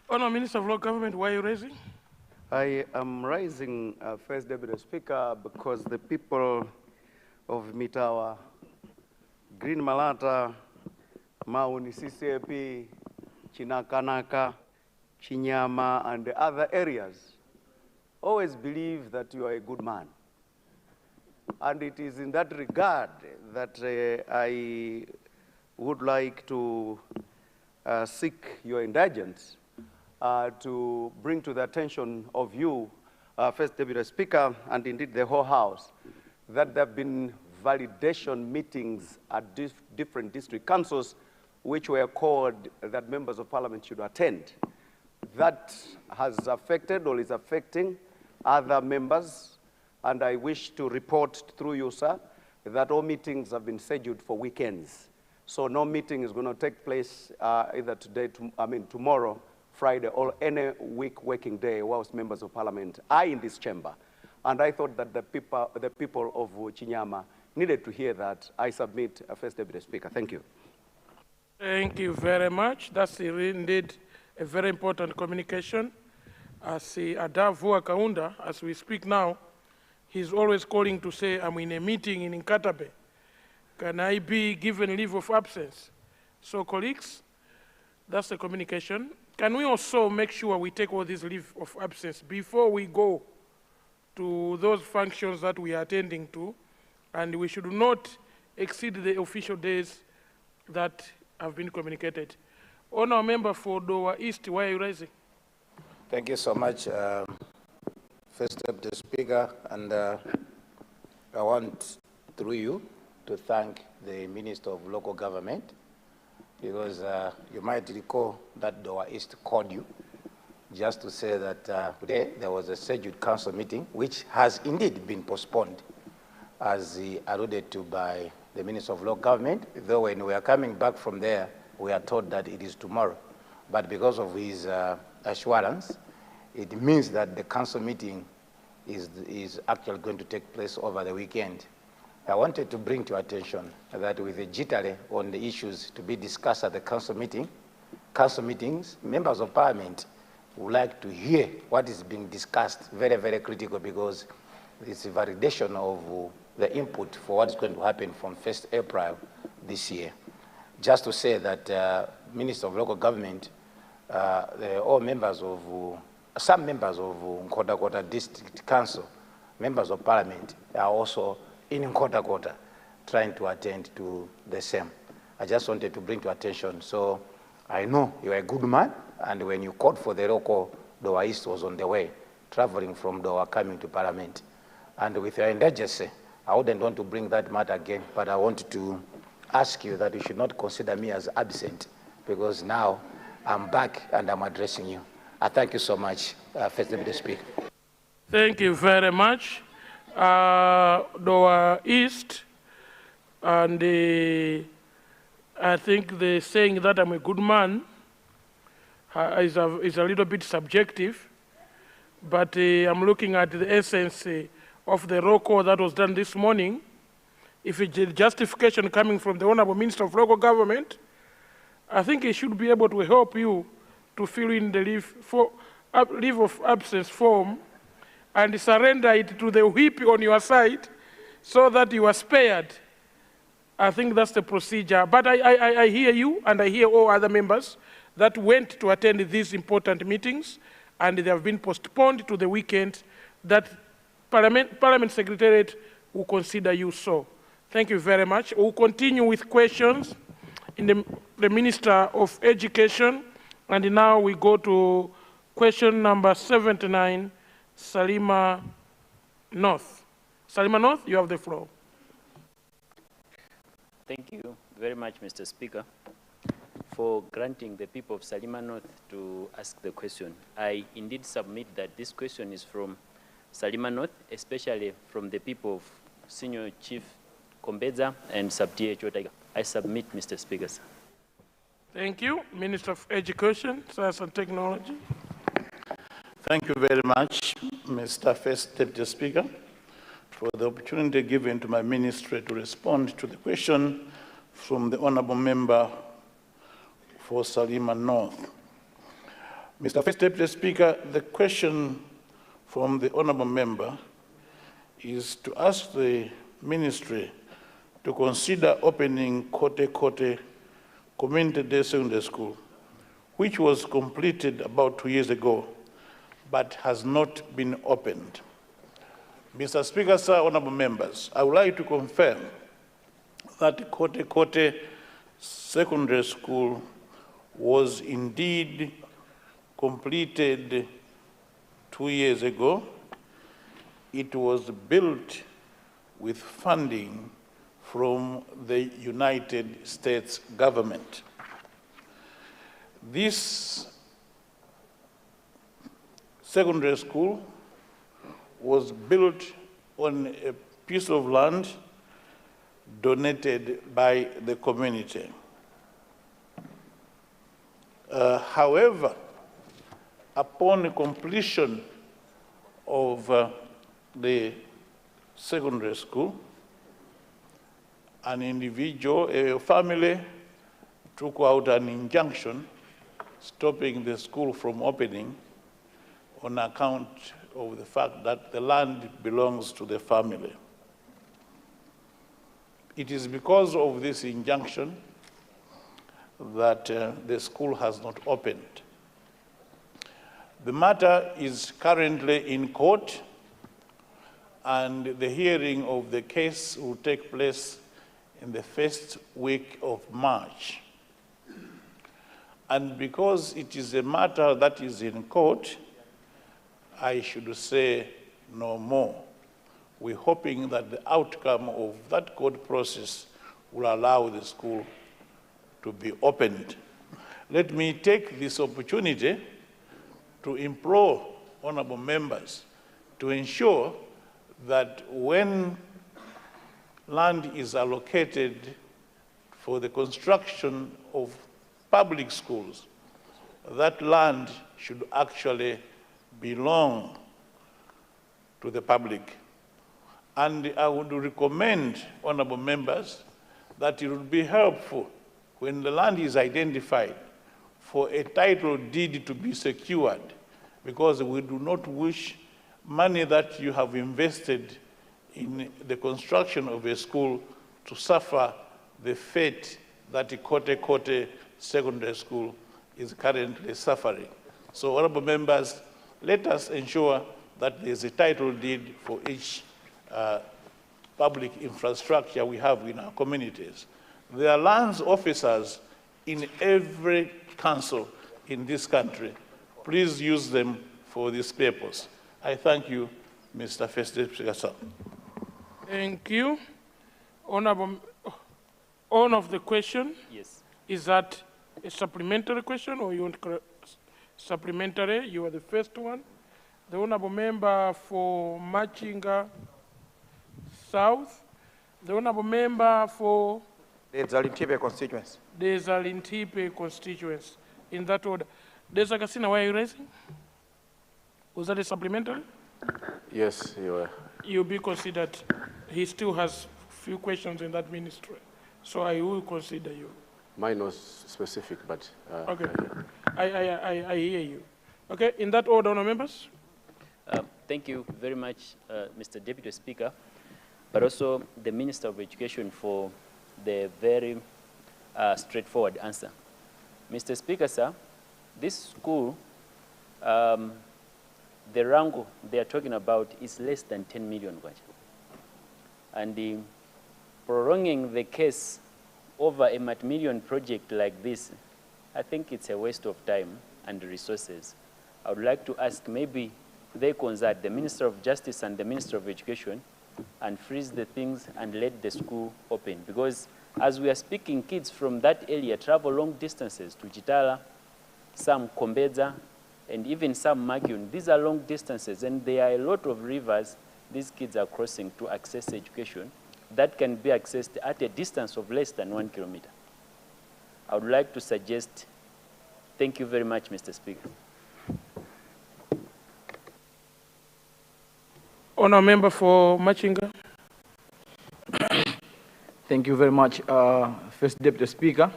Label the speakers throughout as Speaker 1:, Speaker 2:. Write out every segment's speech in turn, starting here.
Speaker 1: Honourable Minister of Local Government, why are you raising?
Speaker 2: I am rising, First Deputy Speaker, because the people of Mitawa, Green Malata, Mauni CCAP, Chinakanaka, Chinyama, and the other areas always believe that you are a good man. And it is in that regard that I would like to seek your indulgence to bring to the attention of you, First Deputy Speaker, and indeed the whole House, that there have been validation meetings at different district councils which were called that members of parliament should attend. That has affected or is affecting other members, and I wish to report through you, sir, that all meetings have been scheduled for weekends. So no meeting is going to take place either today, tomorrow, Friday, or any week working day whilst members of parliament are in this chamber. And I thought that the people of Chinyama needed to hear that. I submit, First Deputy Speaker. Thank you.
Speaker 1: Thank you very much. That's indeed a very important communication. As Adavua Kaunda, as we speak now, he's always calling to say, I'm in a meeting in Nkatabe. Can I be given leave of absence? So colleagues, that's the communication. Can we also make sure we take all these leave of absence before we go to those functions that we are attending to, and we should not exceed the official days that have been communicated. Honourable Member for Dowa East, why are you raising?
Speaker 3: Thank you so much, First Deputy Speaker, and I want, through you, to thank the Minister of Local Government, because you might recall that Dowa East called you just to say that today there was a scheduled council meeting which has indeed been postponed, as alluded to by the Minister of Local Government, though when we are coming back from there, we are told that it is tomorrow. But because of his assurance, it means that the council meeting is actually going to take place over the weekend. I wanted to bring to your attention that with the jittery on the issues to be discussed at the council meetings, members of parliament would like to hear what is being discussed, very, very critical, because it's a validation of the input for what's going to happen from 1st April this year. Just to say that Minister of Local Government, all members of, some members of Nkota District Council, members of parliament are also in Nkota trying to attend to the same. I just wanted to bring to attention. So I know you're a good man, and when you called for the local, Dowa East was on the way, traveling from Dowa coming to parliament. And with your indulgence, I wouldn't want to bring that matter again, but I wanted to ask you that you should not consider me as absent, because now I'm back and I'm addressing you. I thank you so much, First Deputy Speaker.
Speaker 1: Thank you very much. Dowa East, and I think the saying that I'm a good man is a little bit subjective, but I'm looking at the essence of the roll call that was done this morning. If it's a justification coming from the Honourable Minister of Local Government, I think he should be able to help you to fill in the leave of absence form and surrender it to the whip on your side so that you are spared. I think that's the procedure. But I hear you, and I hear all other members that went to attend these important meetings, and they have been postponed to the weekend, that Parliament Secretariat will consider you so. Thank you very much. We'll continue with questions in the Minister of Education, and now we go to question number 79, Salima North. Salima North, you have the floor.
Speaker 4: Thank you very much, Mr. Speaker. for granting the people of Salima North to ask the question. I indeed submit that this question is from Salima North, especially from the people of Senior Chief Kombeza and Sub-DH Otaiga. I submit, Mr. Speaker, sir.
Speaker 1: Thank you. Minister of Education, Science and Technology.
Speaker 5: Thank you very much, Mr. First Deputy Speaker, for the opportunity given to my ministry to respond to the question from the Honourable Member for Salima North. Mr. First Deputy Speaker, the question from the Honourable Member is to ask the Ministry to consider opening Kote Kote Community Day Secondary School, which was completed about 2 years ago, but has not been opened. Mr. Speaker, sir, honorable members, I would like to confirm that Kote Kote Secondary School was indeed completed 2 years ago. It was built with funding from the United States government. This secondary school was built on a piece of land donated by the community. However, upon completion of the secondary school, an individual, a family, took out an injunction stopping the school from opening on account of the fact that the land belongs to the family. It is because of this injunction that the school has not opened. The matter is currently in court, and the hearing of the case will take place in the first week of March. And because it is a matter that is in court, I should say no more. We're hoping that the outcome of that court process will allow the school to be opened. Let me take this opportunity to implore honorable members to ensure that when land is allocated for the construction of public schools, that land should actually belong to the public. And I would recommend honorable members that it would be helpful when the land is identified for a title deed to be secured, because we do not wish money that you have invested in the construction of a school to suffer the fate that the Kote Kote Secondary School is currently suffering. So, honorable members, let us ensure that there is a title deed for each public infrastructure we have in our communities. There are lands officers in every council in this country. Please use them for this purpose. I thank you, Mr. First Deputy Speaker.
Speaker 1: Thank you. Honorable, on of the question.
Speaker 4: Yes.
Speaker 1: Is that a supplementary question, or you want supplementary? You are the first one. The honorable member for Machinga South. The honorable member for
Speaker 6: the Zalintipe constituency.
Speaker 1: the Zalintipe constituency. In that order. Desa Kasina, why are you raising? Was that a supplementary?
Speaker 7: Yes, you were.
Speaker 1: You'll be considered. He still has few questions in that ministry. So I will consider you.
Speaker 7: Mine was specific, but...
Speaker 1: Okay. I hear you. Okay, in that order, honour members?
Speaker 4: Thank you very much, Mr. Deputy Speaker, but also the Minister of Education for the very straightforward answer. Mr. Speaker, sir, this school, the rango they are talking about is less than 10 million. And prolonging the case over a multi-million project like this, I think it's a waste of time and resources. I would like to ask, maybe they consult the Minister of Justice and the Minister of Education and freeze the things and let the school open. Because As we are speaking, kids from that area travel long distances to Chitala, some Kombedza, and even some Magyun. These are long distances, and there are a lot of rivers these kids are crossing to access education that can be accessed at a distance of less than 1 kilometer. I would like to suggest, thank you very much, Mr. Speaker.
Speaker 1: Honour Member for Machinga.
Speaker 8: Thank you very much, First Deputy Speaker,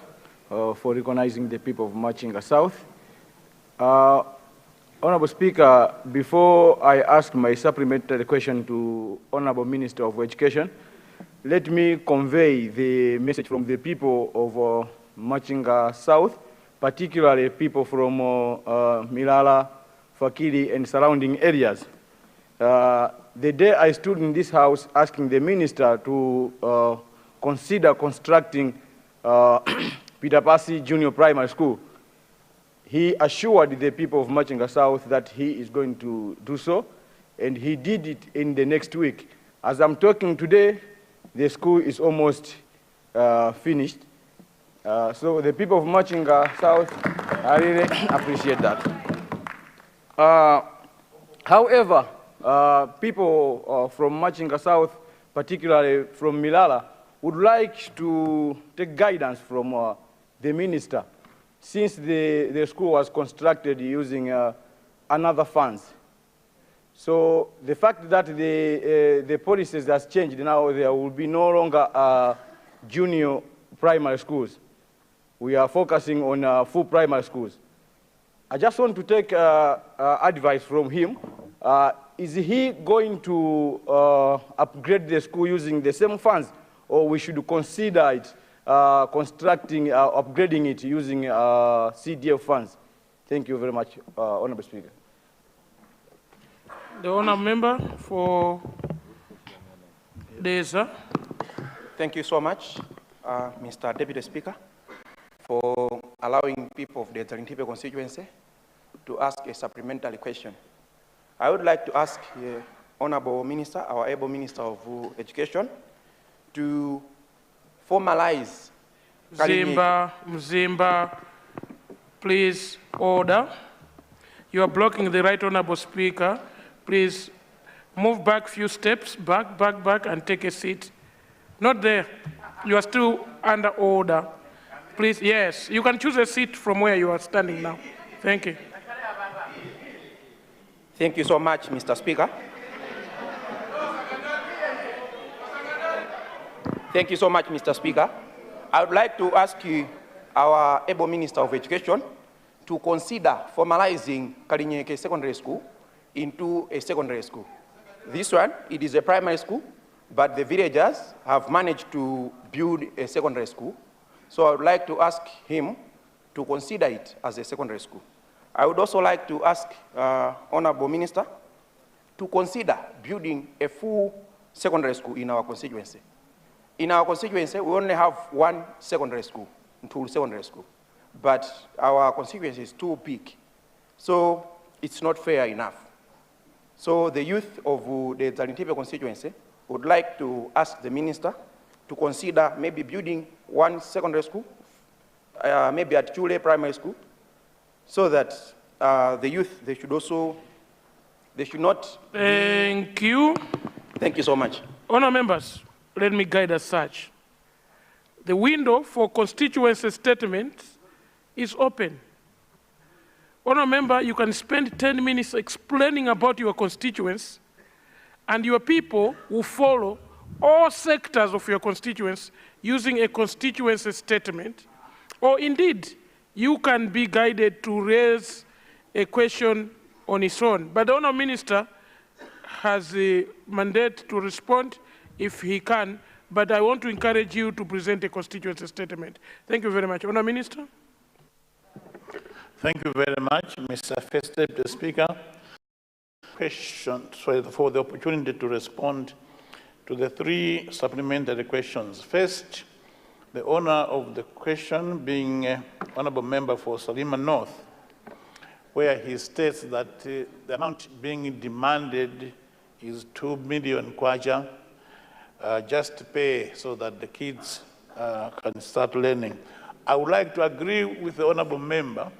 Speaker 8: for recognizing the people of Machinga South. Honorable Speaker, before I ask my supplementary question to Honorable Minister of Education, let me convey the message from the people of Machinga South, particularly people from Milala, Fakiri, and surrounding areas. The day I stood in this house asking the minister to consider constructing Peter Pasi Junior Primary School, he assured the people of Machinga South that he is going to do so, and he did it in the next week. As I'm talking today, the school is almost finished. So the people of Machinga South, I really appreciate that. However, people from Machinga South, particularly from Milala, would like to take guidance from the minister, since the school was constructed using another funds. So the fact that the policies has changed now, there will be no longer junior primary schools. We are focusing on full primary schools. I just want to take advice from him. Is he going to upgrade the school using the same funds, or we should consider it upgrading it using CDF funds? Thank you very much, Honorable Speaker.
Speaker 1: The Honourable Member for Deza.
Speaker 6: Thank you so much, Mr. Deputy Speaker, for allowing people of the Zarintipe constituency to ask a supplementary question. I would like to ask the Honorable Minister, our able Minister of Education, to formalize
Speaker 1: Mzimba, please order. You are blocking the right honorable speaker. Please move back a few steps, back, and take a seat. Not there. You are still under order. Please, yes, you can choose a seat from where you are standing now. Thank you.
Speaker 6: Thank you so much, Mr. Speaker. Thank you so much, Mr. Speaker. I would like to ask you, our able Minister of Education, to consider formalizing Kalinyeke Secondary School into a secondary school. This one, it is a primary school, but the villagers have managed to build a secondary school. So I would like to ask him to consider it as a secondary school. I would also like to ask Honorable Minister to consider building a full secondary school in our constituency. In our constituency, we only have one secondary school, Ntulu Secondary School, but our constituency is too big, so it's not fair enough. So the youth of the Zarintipe constituency would like to ask the minister to consider maybe building one secondary school, maybe at Chule Primary School, so that the youth, they should not.
Speaker 1: Thank you.
Speaker 6: Thank you so much.
Speaker 1: Honour members, let me guide as such. The window for constituency statements is open. Honour member, you can spend 10 minutes explaining about your constituents, and your people will follow all sectors of your constituents using a constituency statement, or indeed, you can be guided to raise a question on its own. But the Honour Minister has a mandate to respond if he can, but I want to encourage you to present a constituency statement. Thank you very much. Honour Minister.
Speaker 5: Thank you very much, Mr. First Deputy Speaker. Questions for the opportunity to respond to the three supplementary questions. First, the owner of the question being Honourable Member for Salima North, where he states that the amount being demanded is 2 million kwacha just to pay so that the kids can start learning. I would like to agree with the honorable member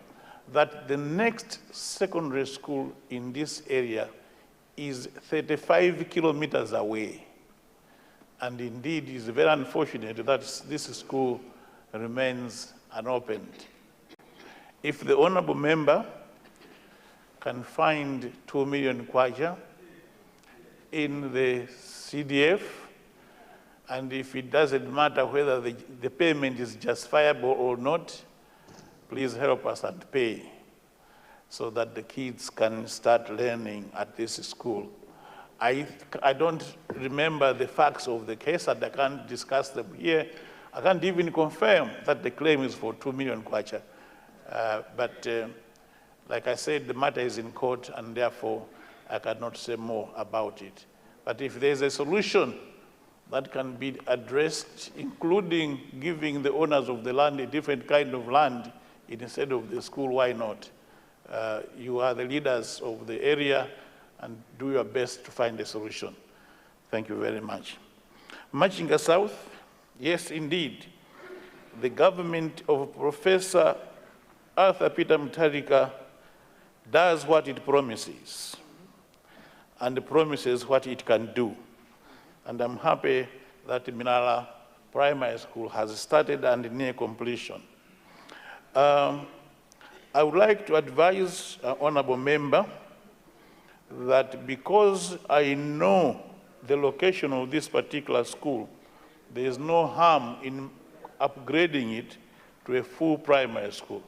Speaker 5: that the next secondary school in this area is 35 kilometers away. And indeed, it's very unfortunate that this school remains unopened. If the honorable member can find 2 million kwacha in the CDF, and if it doesn't matter whether the payment is justifiable or not, please help us and pay so that the kids can start learning at this school. I don't remember the facts of the case, and I can't discuss them here. I can't even confirm that the claim is for 2 million kwacha. But like I said, the matter is in court, and therefore I cannot say more about it. But if there's a solution that can be addressed, including giving the owners of the land a different kind of land instead of the school, why not? You are the leaders of the area, and do your best to find a solution. Thank you very much. Machinga South, yes, indeed. The government of Professor Arthur Peter Mutharika does what it promises, and promises what it can do. And I'm happy that Minala Primary School has started and near completion. I would like to advise an honorable member that because I know the location of this particular school, there is no harm in upgrading it to a full primary school.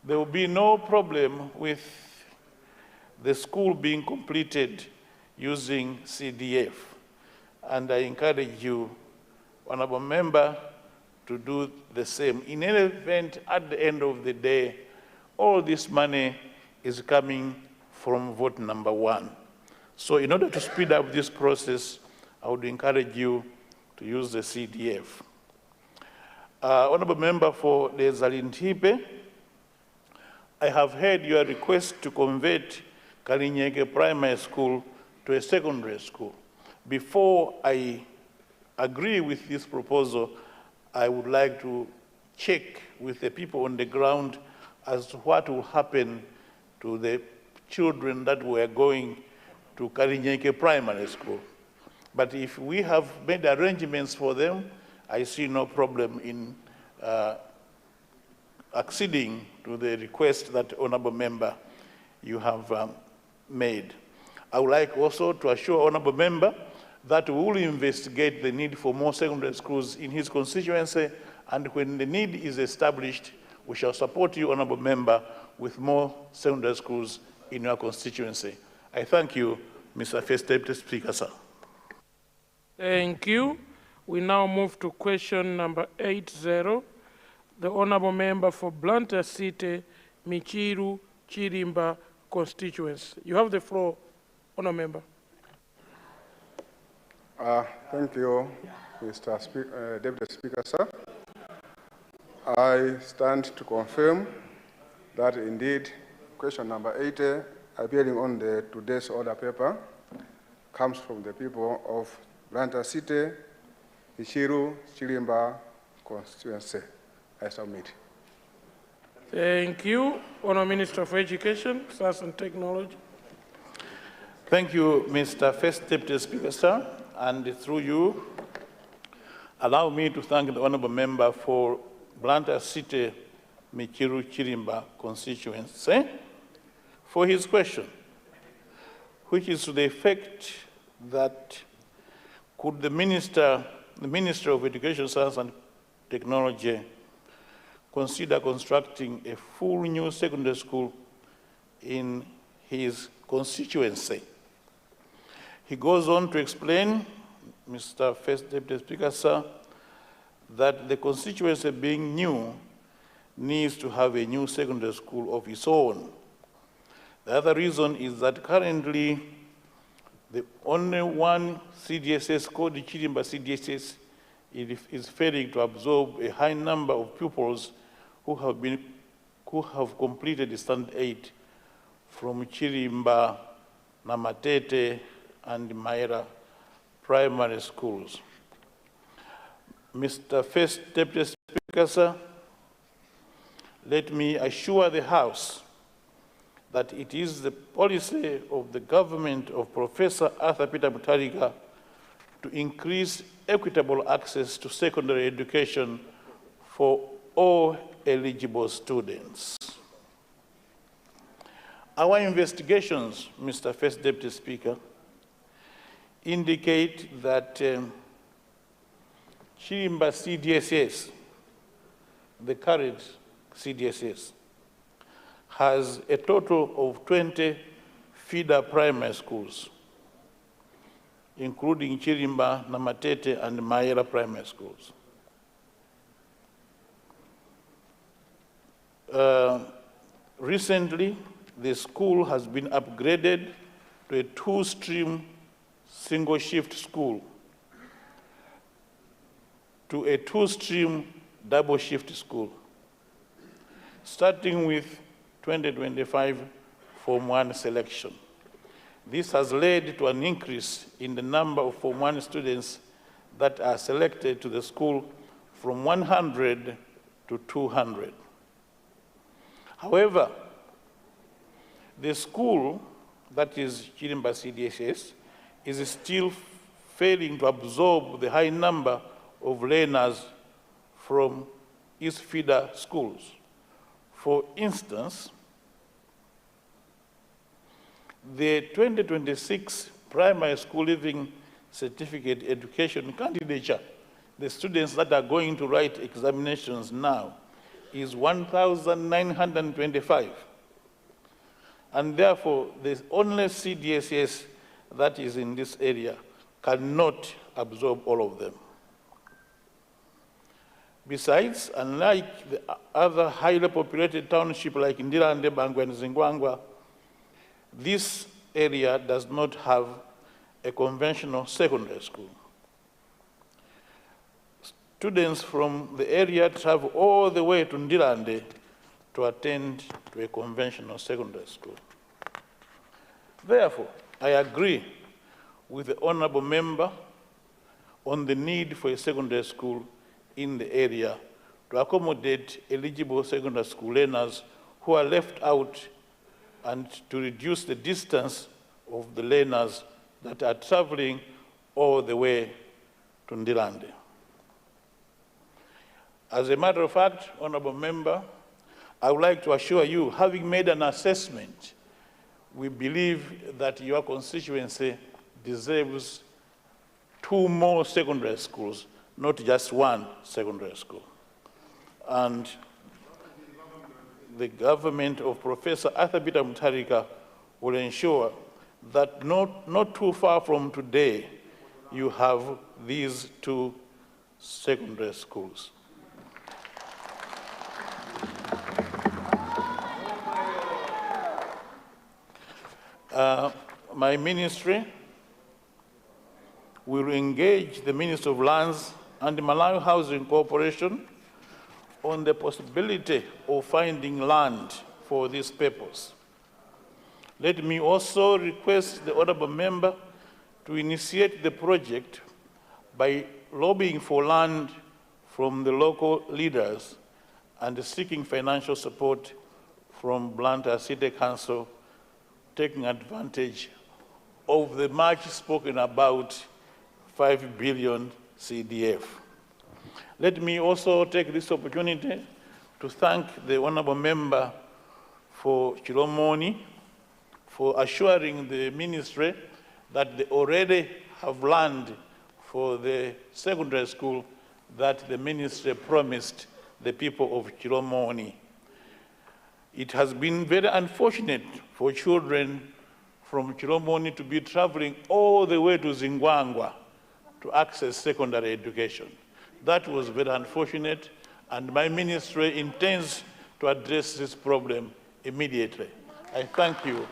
Speaker 5: There will be no problem with the school being completed using CDF. And I encourage you, honorable member, to do the same. In any event, at the end of the day, all this money is coming from vote number 1. So in order to speed up this process, I would encourage you to use the CDF. Honorable member for the Zalintipe, I have heard your request to convert Kalinyeke Primary School to a secondary school. Before I agree with this proposal, I would like to check with the people on the ground as to what will happen to the children that were going to Kalinyeke Primary School. But if we have made arrangements for them, I see no problem in acceding to the request that honorable member you have made. I would like also to assure honorable member that we will investigate the need for more secondary schools in his constituency, and when the need is established, we shall support you, honorable member, with more secondary schools in your constituency. I thank you, Mr. First Deputy Speaker, sir.
Speaker 1: Thank you. We now move to question number 80. The honorable member for Blantyre City, Michiru Chirimba constituency. You have the floor, honorable member.
Speaker 9: Thank you, Mr. Deputy Speaker, sir. I stand to confirm that indeed question number 80, appearing on the today's order paper, comes from the people of Blantyre City, Michiru Chirimba constituency. I submit.
Speaker 1: Thank you. Honourable Minister for Education, Science and Technology.
Speaker 5: Thank you, Mr. First Deputy Speaker, sir. And through you, allow me to thank the honourable member for Blantyre City, Michiru Chirimba constituency for his question, which is to the effect that could the Minister of Education, Science and Technology consider constructing a full new secondary school in his constituency. He goes on to explain, Mr. First Deputy Speaker, sir, that the constituency being new needs to have a new secondary school of its own. The other reason is that currently the only one CDSS called the Chirimba CDSS is failing to absorb a high number of pupils who have completed the standard 8 from Chirimba, Namatete, and Maera primary schools. Mr. First Deputy Speaker, sir, let me assure the House that it is the policy of the government of Professor Arthur Peter Mutharika to increase equitable access to secondary education for all eligible students. Our investigations, Mr. First Deputy Speaker, indicate that Chirimba CDSS, the current CDSS, has a total of 20 feeder primary schools, including Chirimba, Namatete, and Mayela primary schools. Recently, the school has been upgraded to a two-stream single-shift school, to a two-stream double-shift school, starting with 2025 Form 1 selection. This has led to an increase in the number of Form 1 students that are selected to the school from 100 to 200. However, the school, that is Chirimba CDSS, is still failing to absorb the high number of learners from its feeder schools. For instance, the 2026 primary school living certificate education candidature, the students that are going to write examinations now, is 1,925. And therefore, the only CDSS that is in this area cannot absorb all of them. Besides, unlike the other highly populated townships like Ndirande, Bangwe, and Zingwangwa, this area does not have a conventional secondary school. Students from the area travel all the way to Ndirande to attend to a conventional secondary school. Therefore, I agree with the honorable member on the need for a secondary school in the area to accommodate eligible secondary school learners who are left out and to reduce the distance of the learners that are traveling all the way to Ndirande. As a matter of fact, honorable member, I would like to assure you, having made an assessment, we believe that your constituency deserves 2 more secondary schools, not just 1 secondary school. And the government of Professor Arthur Peter Mutharika will ensure that not too far from today, you have these 2 secondary schools. My ministry will engage the Minister of Lands and the Malawi Housing Corporation on the possibility of finding land for this purpose. Let me also request the honorable member to initiate the project by lobbying for land from the local leaders and seeking financial support from Blantyre City Council, taking advantage of the much spoken about 5 billion CDF. Let me also take this opportunity to thank the honorable member for Chilomoni for assuring the ministry that they already have land for the secondary school that the ministry promised the people of Chilomoni. It has been very unfortunate for children from Chilomoni to be traveling all the way to Zingwangwa to access secondary education. That was very unfortunate, and my ministry intends to address this problem immediately. I thank you,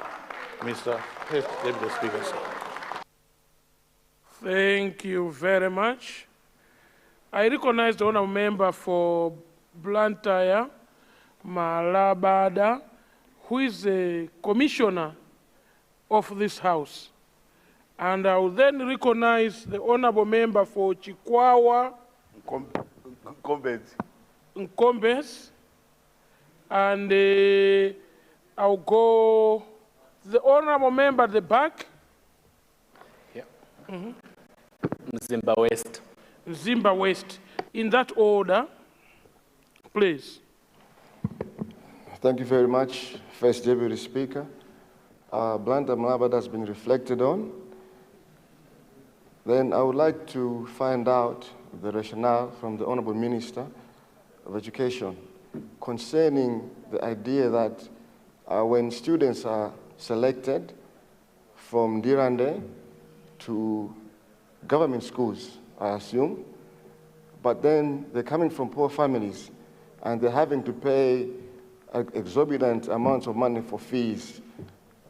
Speaker 5: Mr. Deputy Speaker, sir.
Speaker 1: Thank you very much. I recognize the honorable member for Blantyre, Malabada, who is a commissioner of this House. And I will then recognize the honorable member for Chikwawa, Nkombes. And I'll go the honorable member at the back.
Speaker 4: Yeah. Mzimba West.
Speaker 1: Mzimba West. In that order, please.
Speaker 10: Thank you very much, First Deputy Speaker. Blantyre Malabada has been reflected on. Then I would like to find out the rationale from the Honorable Minister of Education concerning the idea that when students are selected from Dirande to government schools, I assume, but then they're coming from poor families and they're having to pay exorbitant amounts of money for fees,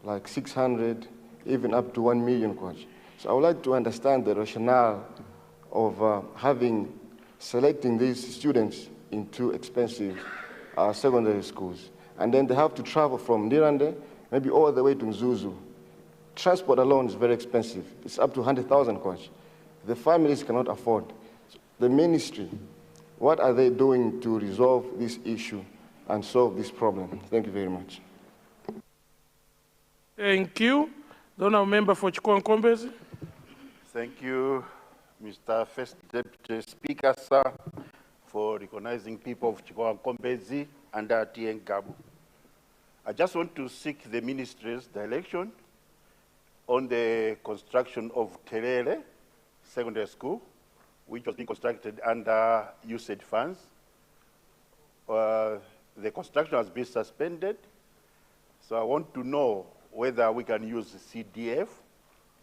Speaker 10: like 600, even up to 1 million kwacha. So I would like to understand the rationale of selecting these students into expensive secondary schools. And then they have to travel from Dirande, maybe all the way to Mzuzu. Transport alone is very expensive. It's up to 100,000 kwacha. The families cannot afford. So the ministry, what are they doing to resolve this issue and solve this problem? Thank you very much.
Speaker 1: Thank you. The honourable member for Chikwa Nkombezi.
Speaker 5: Thank you, Mr. First Deputy Speaker, sir, for recognizing people of Chikwa Nkombezi under TN Gabu. I just want to seek the ministry's direction on the construction of Terere Secondary School, which was being constructed under USAID funds. The construction has been suspended, so I want to know whether we can use the CDF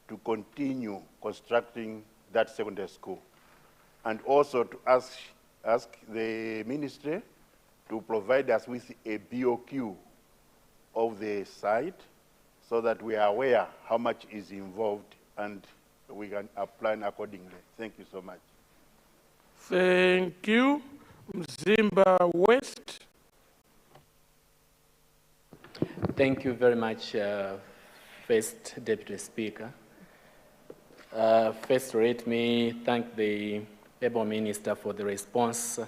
Speaker 5: to continue constructing that secondary school. And also to ask the ministry to provide us with a BOQ of the site so that we are aware how much is involved and we can plan accordingly. Thank you so much.
Speaker 1: Thank you. Mzimba West.
Speaker 4: Thank you very much, First Deputy Speaker. First, let me thank the Able Minister for the response,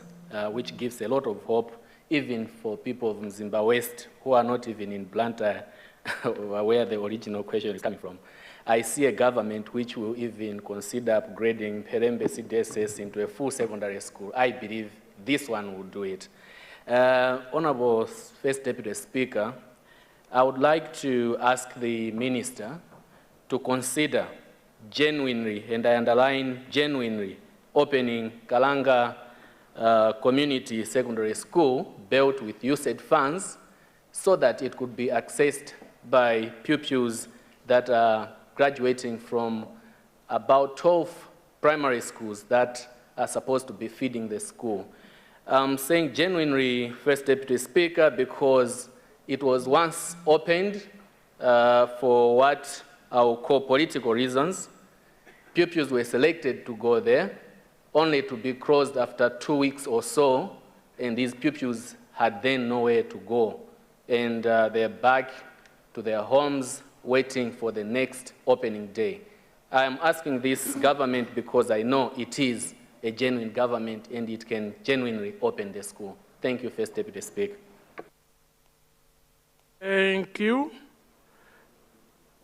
Speaker 4: which gives a lot of hope, even for people of Mzimba West who are not even in Blantyre, where the original question is coming from. I see a government which will even consider upgrading Perembe CDSS into a full secondary school. I believe this one will do it. Honorable First Deputy Speaker, I would like to ask the Minister to consider genuinely, and I underline genuinely, opening Kalanga Community Secondary School built with USAID funds so that it could be accessed by pupils that are graduating from about 12 primary schools that are supposed to be feeding the school. I'm saying genuinely, First Deputy Speaker, because it was once opened for what I will call political reasons. Pupils were selected to go there, only to be closed after 2 weeks or so, and these pupils had then nowhere to go. And they're back to their homes waiting for the next opening day. I am asking this government because I know it is a genuine government and it can genuinely open the school. Thank you, First Deputy Speaker.
Speaker 1: Thank you.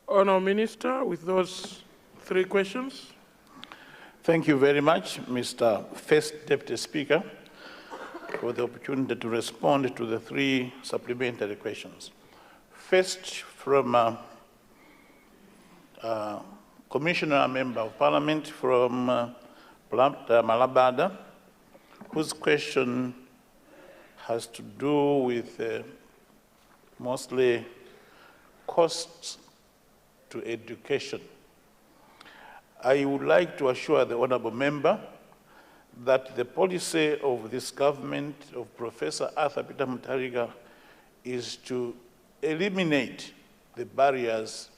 Speaker 1: Honourable Minister, with those 3 questions.
Speaker 5: Thank you very much, Mr. First Deputy Speaker, for the opportunity to respond to the 3 supplementary questions. First, from Commissioner Member of Parliament from Malabada, whose question has to do with mostly costs to education. I would like to assure the honourable member that the policy of this government of Professor Arthur Peter Mutharika is to eliminate the barriers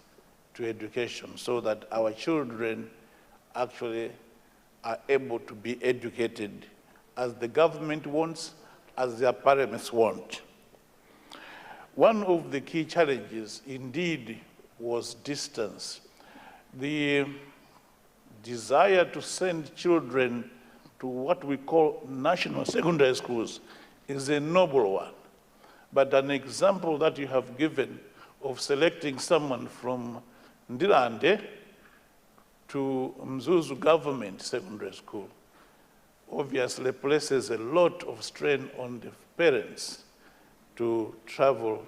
Speaker 5: to education so that our children actually are able to be educated as the government wants, as their parents want. One of the key challenges indeed was distance. The desire to send children to what we call national secondary schools is a noble one. But an example that you have given of selecting someone from Ndilande to Mzuzu Government Secondary School obviously places a lot of strain on the parents to travel,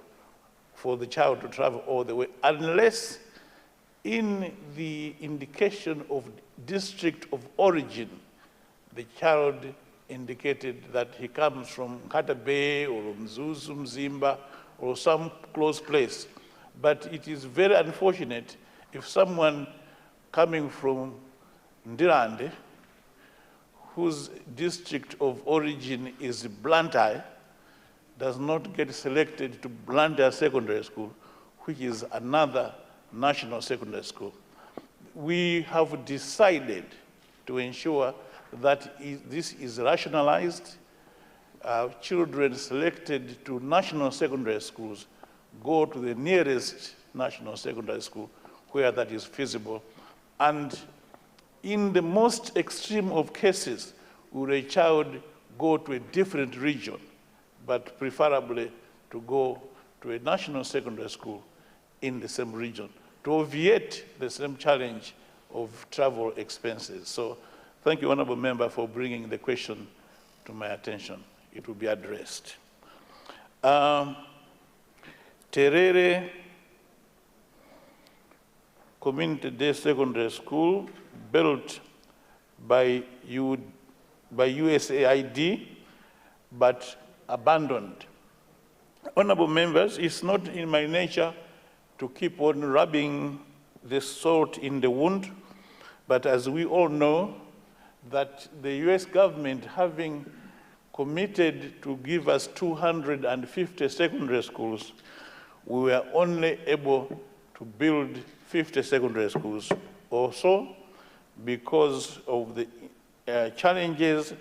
Speaker 5: for the child to travel all the way, unless in the indication of district of origin, the child indicated that he comes from Nkata Bay or Mzuzu, Mzimba, or some close place. But it is very unfortunate if someone coming from Ndilande, whose district of origin is Blantyre, does not get selected to Blantyre Secondary School, which is another national secondary school. We have decided to ensure that this is rationalized. Children selected to national secondary schools go to the nearest national secondary school where that is feasible. And in the most extreme of cases, would a child go to a different region, but preferably to go to a national secondary school in the same region, to obviate the same challenge of travel expenses. So thank you, Honorable Member, for bringing the question to my attention. It will be addressed. Terere Community Day Secondary School, built by USAID, but abandoned. Honorable members, it's not in my nature to keep on rubbing the salt in the wound, but as we all know, that the US government, having committed to give us 250 secondary schools, we were only able to build 50 secondary schools also because of the challenges,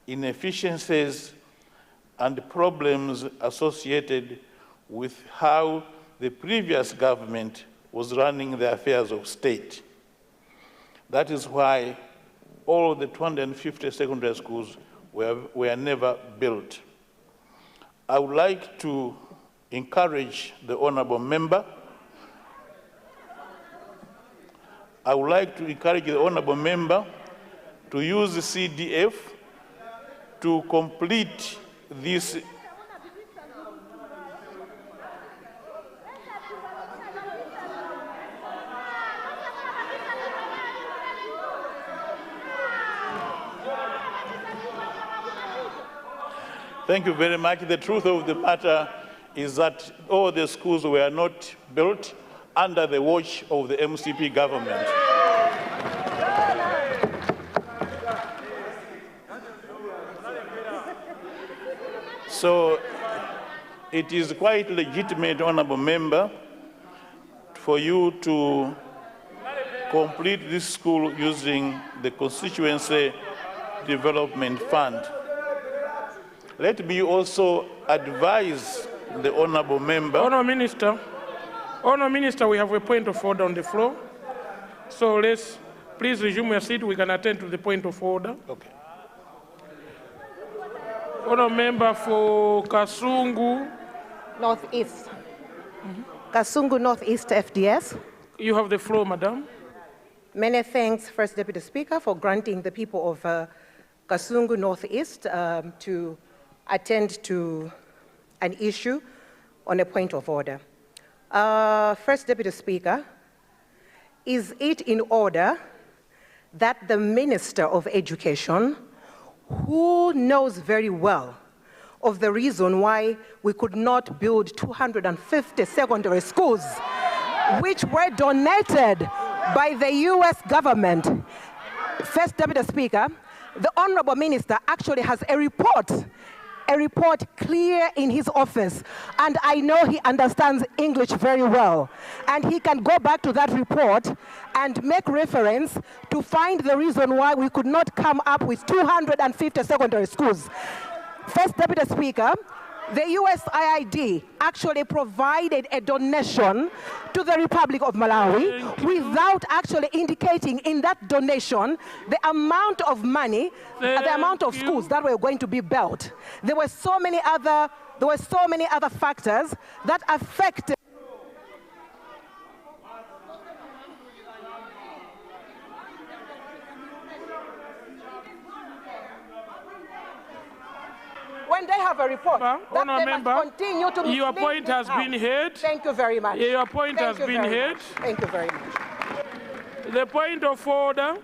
Speaker 5: inefficiencies, and problems associated with how the previous government was running the affairs of state. That is why all the 250 secondary schools were never built. I would like to encourage the honorable member. I would like to encourage the honorable member to use the CDF to complete this. Thank you very much. The truth of the matter is that all the schools were not built under the watch of the MCP government. So it is quite legitimate, honorable member, for you to complete this school using the Constituency Development Fund. Let me also advise the honorable member.
Speaker 1: Honourable Minister, we have a point of order on the floor. So let's please resume your seat. We can attend to the point of order.
Speaker 5: Okay.
Speaker 1: Honourable member for Kasungu
Speaker 11: Northeast. Kasungu Northeast FDS.
Speaker 1: You have the floor, madam.
Speaker 11: Many thanks, First Deputy Speaker, for granting the people of Kasungu Northeast to attend to an issue on a point of order. First Deputy Speaker, is it in order that the Minister of Education, who knows very well of the reason why we could not build 250 secondary schools, which were donated by the US government, First Deputy Speaker, the Honorable Minister actually has a report clear in his office, and I know he understands English very well. And he can go back to that report and make reference to find the reason why we could not come up with 250 secondary schools. First Deputy Speaker, the USAID actually provided a donation to the Republic of Malawi without actually indicating in that donation the amount of money, the amount of schools that were going to be built. There were so many other factors that affected. When they have a report, that they must continue to
Speaker 1: your point has been heard.
Speaker 11: Thank you very much.
Speaker 1: Your point has been heard.
Speaker 11: Thank you very much.
Speaker 1: The point of order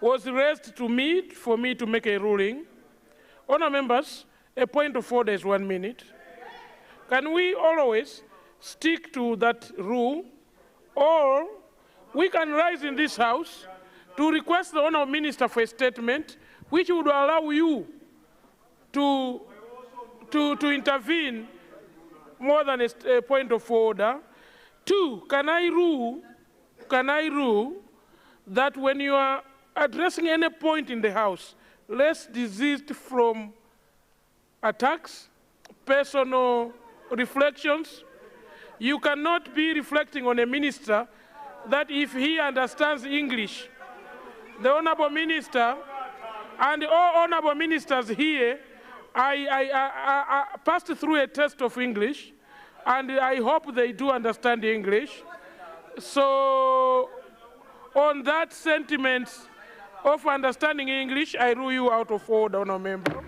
Speaker 1: was raised to me for me to make a ruling. Honour members, a point of order is 1 minute. Can we always stick to that rule, or we can rise in this House to request the Honourable Minister for a statement which would allow you to intervene more than a point of order. 2, can I rule that when you are addressing any point in the House, let's desist from attacks, personal reflections. You cannot be reflecting on a minister that if he understands English, the Honourable Minister and all Honourable Ministers here, I passed through a test of English, and I hope they do understand English. So on that sentiment of understanding English, I rule you out of order, Honourable Member.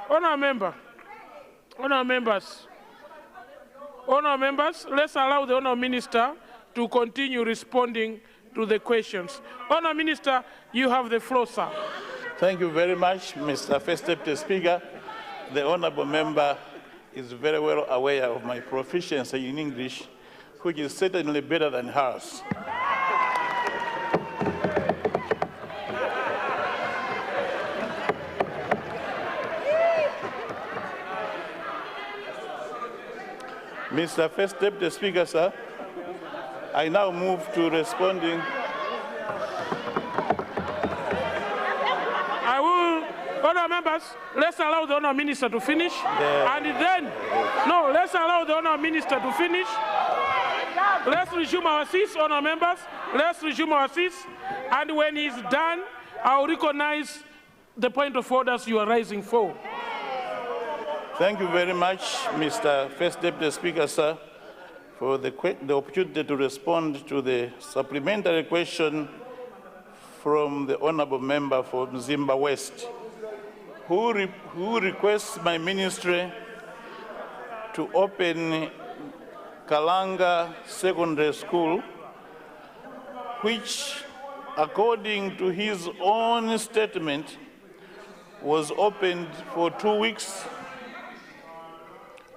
Speaker 1: Honourable Member, Honourable Members, Honourable Members, let's allow the Honourable Minister to continue responding to the questions. Honourable Minister, you have the floor, sir.
Speaker 5: Thank you very much, Mr. First Deputy Speaker. The Honourable Member is very well aware of my proficiency in English, which is certainly better than hers. Mr. First Deputy Speaker, sir, I now move to responding.
Speaker 1: Honourable Members, let's allow the Honourable Minister to finish, and then, no, let's allow the Honourable Minister to finish. Let's resume our seats, Honourable Members. Let's resume our seats, and when he's done, I'll recognize the point of orders you are raising for.
Speaker 5: Thank you very much, Mr. First Deputy Speaker, sir, for the opportunity to respond to the supplementary question from the Honourable Member for Mzimba West, who requests my ministry to open Kalanga Secondary School, which, according to his own statement, was opened for 2 weeks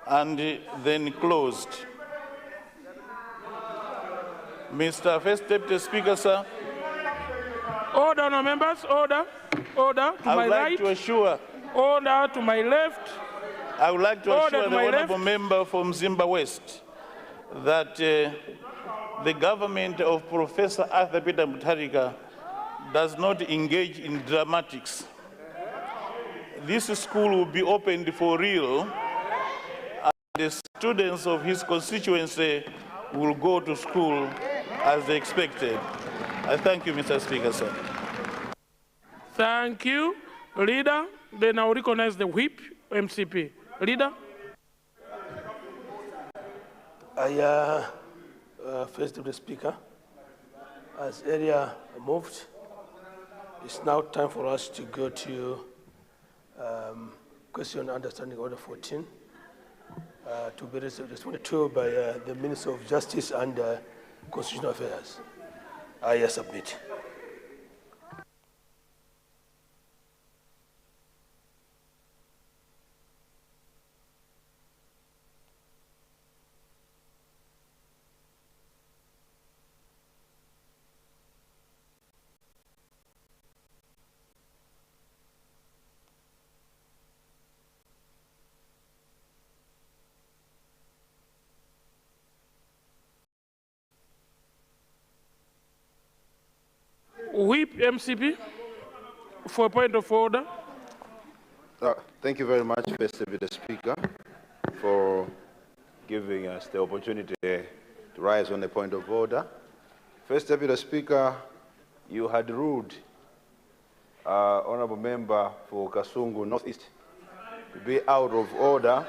Speaker 5: and then closed. Mr. First Deputy Speaker, sir.
Speaker 1: Order, Honourable Members, order. Order to my right.
Speaker 5: To assure,
Speaker 1: order to my left.
Speaker 5: I would like to assure the Honourable
Speaker 1: left.
Speaker 5: Member from Mzimba West that the government of Professor Arthur Peter Mutharika does not engage in dramatics. This school will be opened for real, and the students of his constituency will go to school as they expected. I thank you, Mr. Speaker, sir.
Speaker 1: Thank you. Leader, then I'll recognize the whip, MCP. Leader.
Speaker 12: First Deputy Speaker, as area moved, it's now time for us to go to question understanding order 14 to be responded to by the Minister of Justice and Constitutional Affairs. I submit.
Speaker 1: Whip MCP for a point of order.
Speaker 13: Thank you very much, First Deputy Speaker, for giving us the opportunity to rise on a point of order. First Deputy Speaker, you had ruled Honourable Member for Kasungu Northeast to be out of order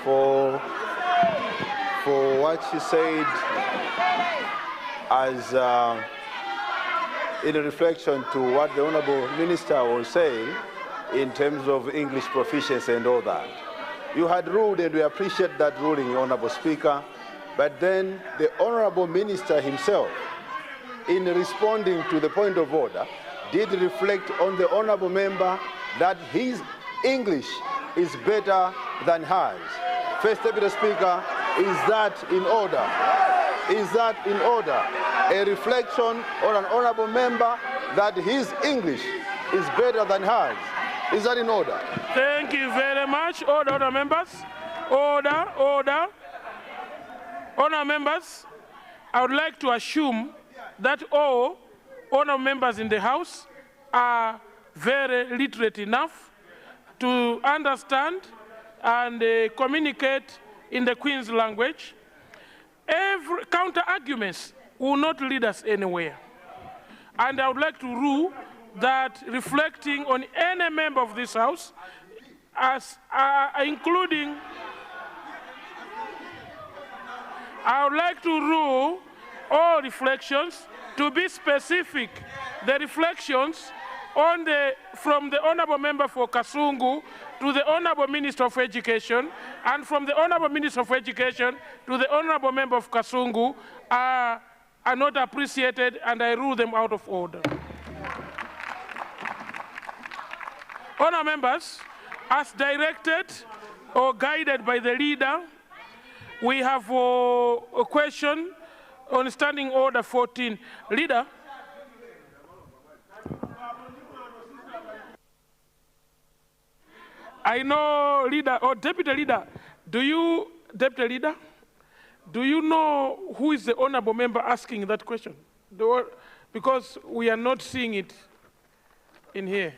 Speaker 13: for what she said as in reflection to what the Honourable Minister was saying in terms of English proficiency and all that. You had ruled, and we appreciate that ruling, Honourable Speaker, but then the Honourable Minister himself, in responding to the point of order, did reflect on the Honourable Member that his English is better than hers. First Deputy Speaker, is that in order? Is that in order? A reflection on an Honourable Member that his English is better than hers. Is that in order?
Speaker 1: Thank you very much. Order, members. Order. Honour members, I would like to assume that all honour members in the House are very literate enough to understand and communicate in the Queen's language. Every counter-arguments will not lead us anywhere. And I would like to rule that reflecting on any member of this House, including, I would like to rule all reflections to be specific. The reflections on from the Honourable Member for Kasungu to the Honourable Minister of Education, and from the Honourable Minister of Education to the Honourable Member of Kasungu are not appreciated, and I rule them out of order. Honour members, as directed or guided by the leader, we have a question on Standing Order 14. Leader. I know, leader, or deputy leader, deputy leader, do you know who is the honorable member asking that question? Because we are not seeing it in here.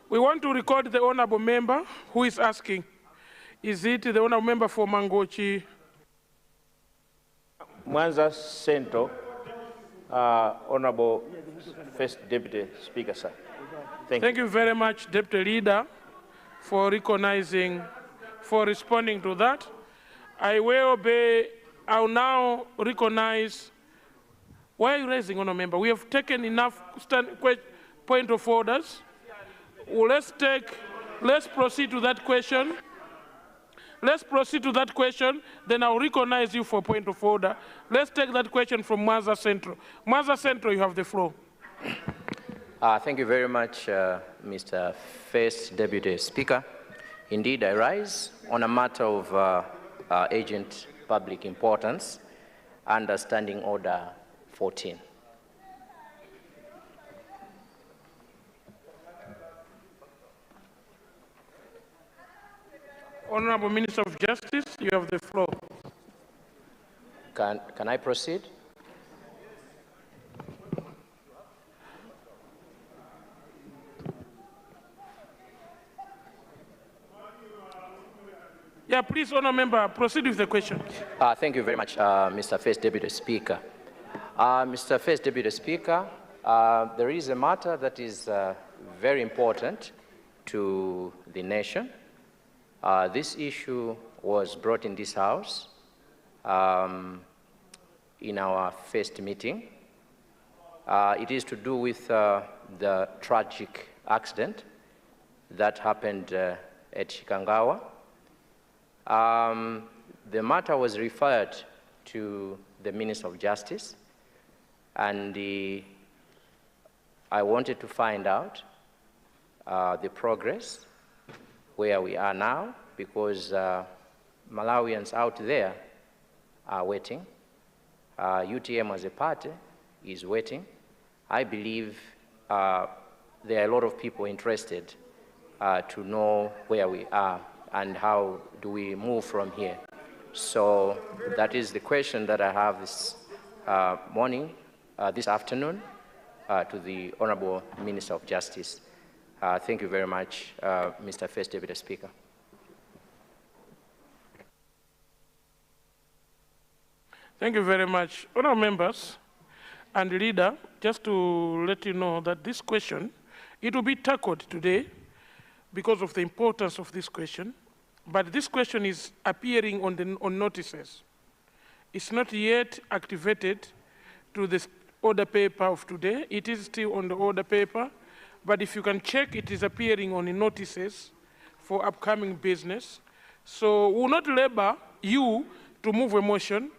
Speaker 1: We want to record the honorable member who is asking. Is it the honorable member for Mangochi?
Speaker 14: Mwanza Central, Honorable First Deputy Speaker, sir.
Speaker 1: Thank you very much, Deputy Leader, for recognizing, for responding to that. I will now recognize. Why are you raising, honorable member? We have taken enough point of orders. Well, let's proceed to that question. Let's proceed to that question, then I'll recognize you for point of order. Let's take that question from Mwanza Central. Mwanza Central, you have the floor.
Speaker 15: Thank you very much, Mr. First Deputy Speaker. Indeed, I rise on a matter of urgent public importance under Standing Order 14.
Speaker 1: Honorable Minister of Justice, you have the floor.
Speaker 15: Can I proceed?
Speaker 1: Yeah, please, honourable member, proceed with the question.
Speaker 15: Thank you very much, Mr. First Deputy Speaker. Mr. First Deputy Speaker, there is a matter that is very important to the nation. This issue was brought in this House in our first meeting. It is to do with the tragic accident that happened at Shikangawa. The matter was referred to the Minister of Justice, and I wanted to find out the progress, where we are now, because Malawians out there are waiting. UTM as a party is waiting. I believe there are a lot of people interested to know where we are and how do we move from here? So that is the question that I have this this afternoon, to the Honorable Minister of Justice. Thank you very much, Mr. First Deputy Speaker.
Speaker 1: Thank you very much. Honourable members and leader, just to let you know that this question, it will be tackled today because of the importance of this question, but this question is appearing on notices. It's not yet activated to the order paper of today. It is still on the order paper, but if you can check, it is appearing on the notices for upcoming business. So we will not labor you to move a motion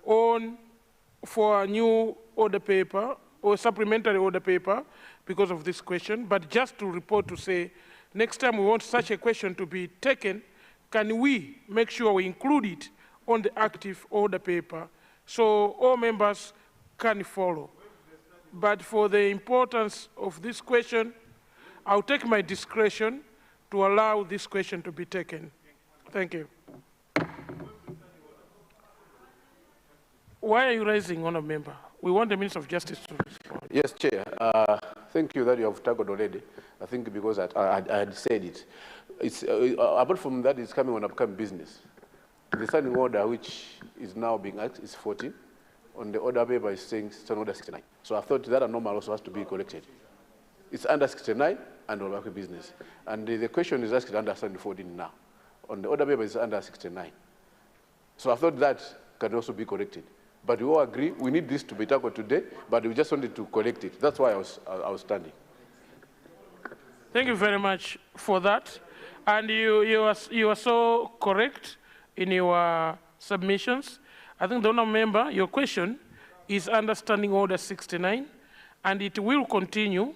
Speaker 1: for a new order paper or supplementary order paper because of this question, but just to report to say, next time we want such a question to be taken, can we make sure we include it on the active order paper so all members can follow? But for the importance of this question, I'll take my discretion to allow this question to be taken. Thank you. Why are you raising, Honourable Member? We want the Minister of Justice to respond.
Speaker 7: Yes, Chair. Thank you that you have tackled already. I think because I had said it. It's, apart from that, it's coming on upcoming business. The standing order, which is now being asked, is 14. On the order paper, it's saying standing order 69. So I thought that normal also has to be corrected. It's under 69 and on upcoming business. And the question is asked under standing 14 now. On the order paper, it's under 69. So I thought that can also be corrected. But we all agree we need this to be tackled today, but we just wanted to correct it. That's why I was standing.
Speaker 1: Thank you very much for that. And you are so correct in your submissions. I think the Honourable Member, your question is under Standing Order 69, and it will continue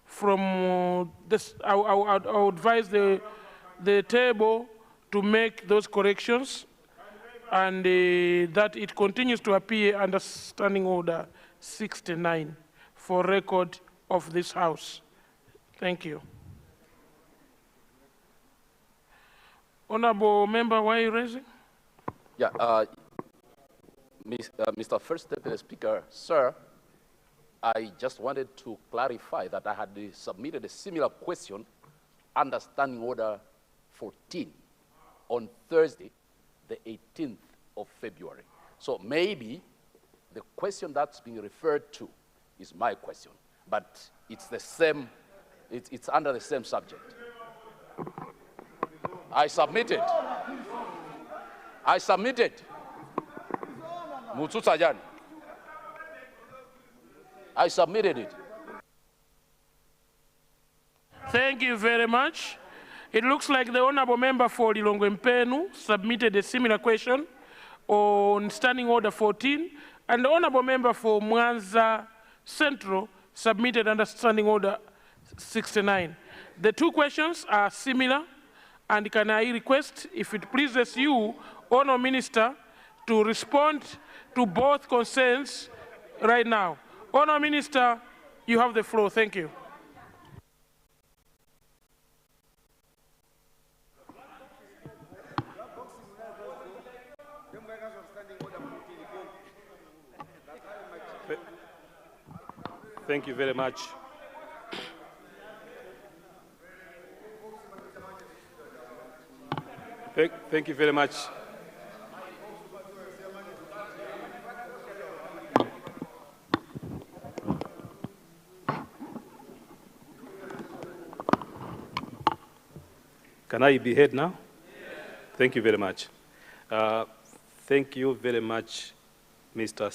Speaker 1: from this. I'll advise the table to make those corrections, and that it continues to appear under Standing Order 69 for record of this House. Thank you. Honourable Member, why are you raising?
Speaker 14: Yeah, Mr. First Deputy Speaker, sir, I just wanted to clarify that I had submitted a similar question under Standing Order 14 on Thursday, the 18th of February. So maybe the question that's being referred to is my question, but it's the same, it's under the same subject. I submitted. Mutsuta. I submitted it.
Speaker 1: Thank you very much. It looks like the Honourable Member for Lilongwe Mpenu submitted a similar question on Standing Order 14, and the Honourable Member for Mwanza Central submitted under Standing Order 69. The two questions are similar, and can I request, if it pleases you, Honourable Minister, to respond to both concerns right now. Honourable Minister, you have the floor. Thank you.
Speaker 16: Thank you very much. Thank you very much. Can I be heard now? Thank you very much. Thank you very much, Mr.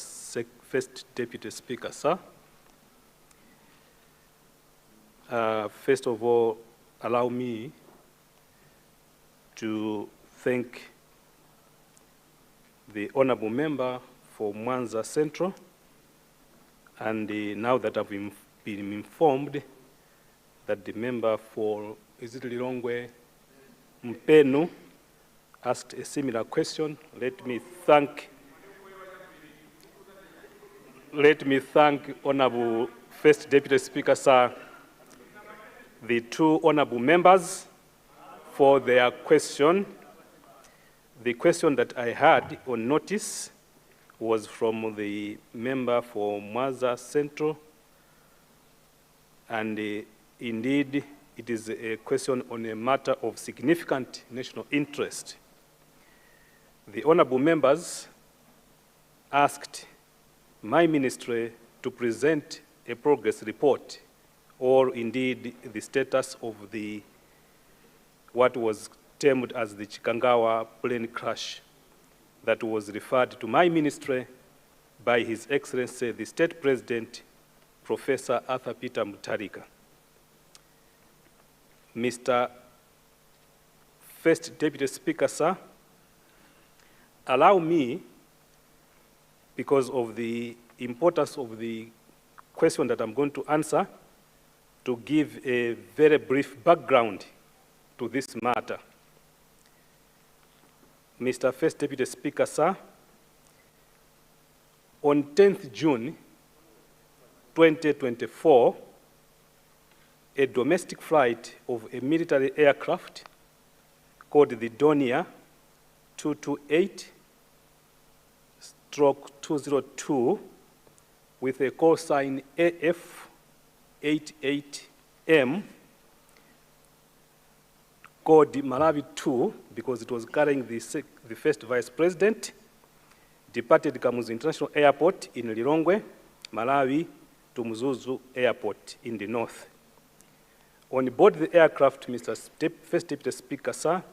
Speaker 16: First Deputy Speaker, sir. First of all, allow me to thank the Honourable Member for Mwanza Central, and now that I've been informed that the member for, is it Lilongwe Mpenu, asked a similar question, let me thank Honourable First Deputy Speaker, sir, the two honourable members for their question. The question that I had on notice was from the member for Mwanza Central, and indeed it is a question on a matter of significant national interest. The honorable members asked my ministry to present a progress report, or indeed the status of what was termed as the Chikangawa plane crash that was referred to my ministry by His Excellency, the State President, Professor Arthur Peter Mutharika. Mr. First Deputy Speaker, sir, allow me, because of the importance of the question that I'm going to answer, to give a very brief background to this matter. Mr. First Deputy Speaker, sir, on 10th June 2024, a domestic flight of a military aircraft called the Donia 228/202 with a call sign AF88M, called Malawi 2 because it was carrying the first Vice President, departed Kamuzu International Airport in Lilongwe, Malawi, to Mzuzu Airport in the north. On board the aircraft, Mr. First Deputy Speaker, sir,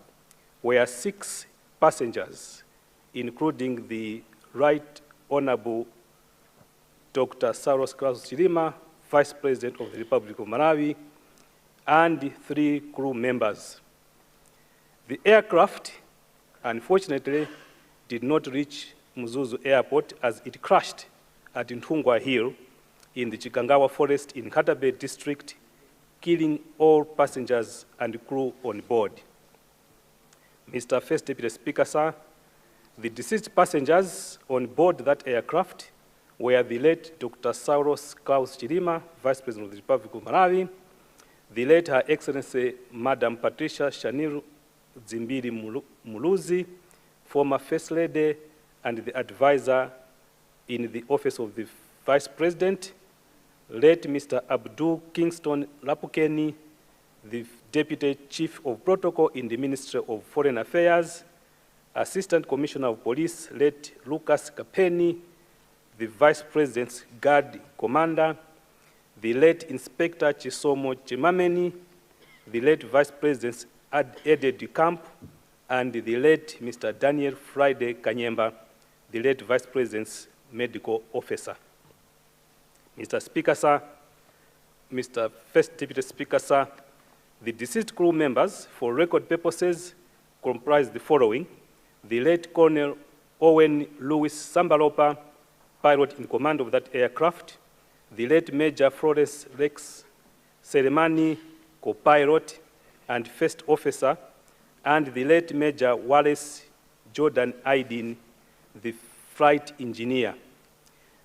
Speaker 16: were 6 passengers, including the Right Honorable Dr. Saulos Klaus Chilima, Vice President of the Republic of Malawi, and 3 crew members. The aircraft, unfortunately, did not reach Mzuzu Airport as it crashed at Ntungwa Hill in the Chikangawa Forest in Katabe District, killing all passengers and crew on board. Mr. First Deputy Speaker, sir, the deceased passengers on board that aircraft were the late Dr. Saulos Klaus Chilima, Vice President of the Republic of Malawi, the late Her Excellency Madam Patricia Shaniru Zimbiri Muluzi, former First Lady and the advisor in the Office of the Vice President, late Mr. Abdul Kingston Lapukeni, the Deputy Chief of Protocol in the Ministry of Foreign Affairs, Assistant Commissioner of Police, late Lucas Kapeni, the Vice President's Guard Commander, the late Inspector Chisomo Chimameni, the late Vice President's Ede de Camp, and the late Mr. Daniel Friday Kanyemba, the late Vice President's Medical Officer. Mr. Speaker, sir, Mr. First Deputy Speaker, sir, the deceased crew members, for record purposes, comprise the following: the late Colonel Owen Louis Sambalopa, pilot in command of that aircraft, the late Major Flores Rex Selemani, co-pilot and first officer, and the late Major Wallace Jordan Aidin, the flight engineer.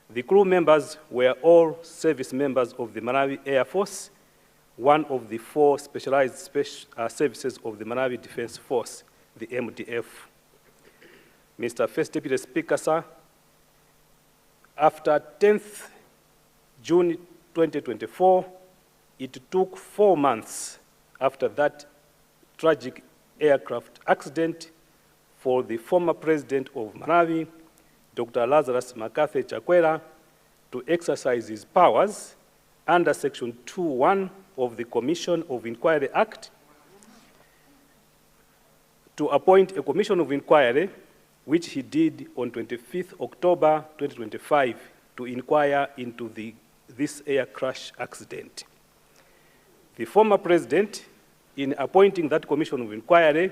Speaker 16: The crew members were all service members of the Malawi Air Force, one of the 4 specialized services of the Malawi Defense Force, the MDF. Mr. First Deputy Speaker, sir, after 10th June 2024, it took 4 months after that tragic aircraft accident for the former President of Malawi, Dr. Lazarus Makafe Chakwera, to exercise his powers under Section 2.1 of the Commission of Inquiry Act to appoint a Commission of Inquiry, which he did on 25th October 2025 to inquire into this air crash accident. The former President, in appointing that Commission of Inquiry,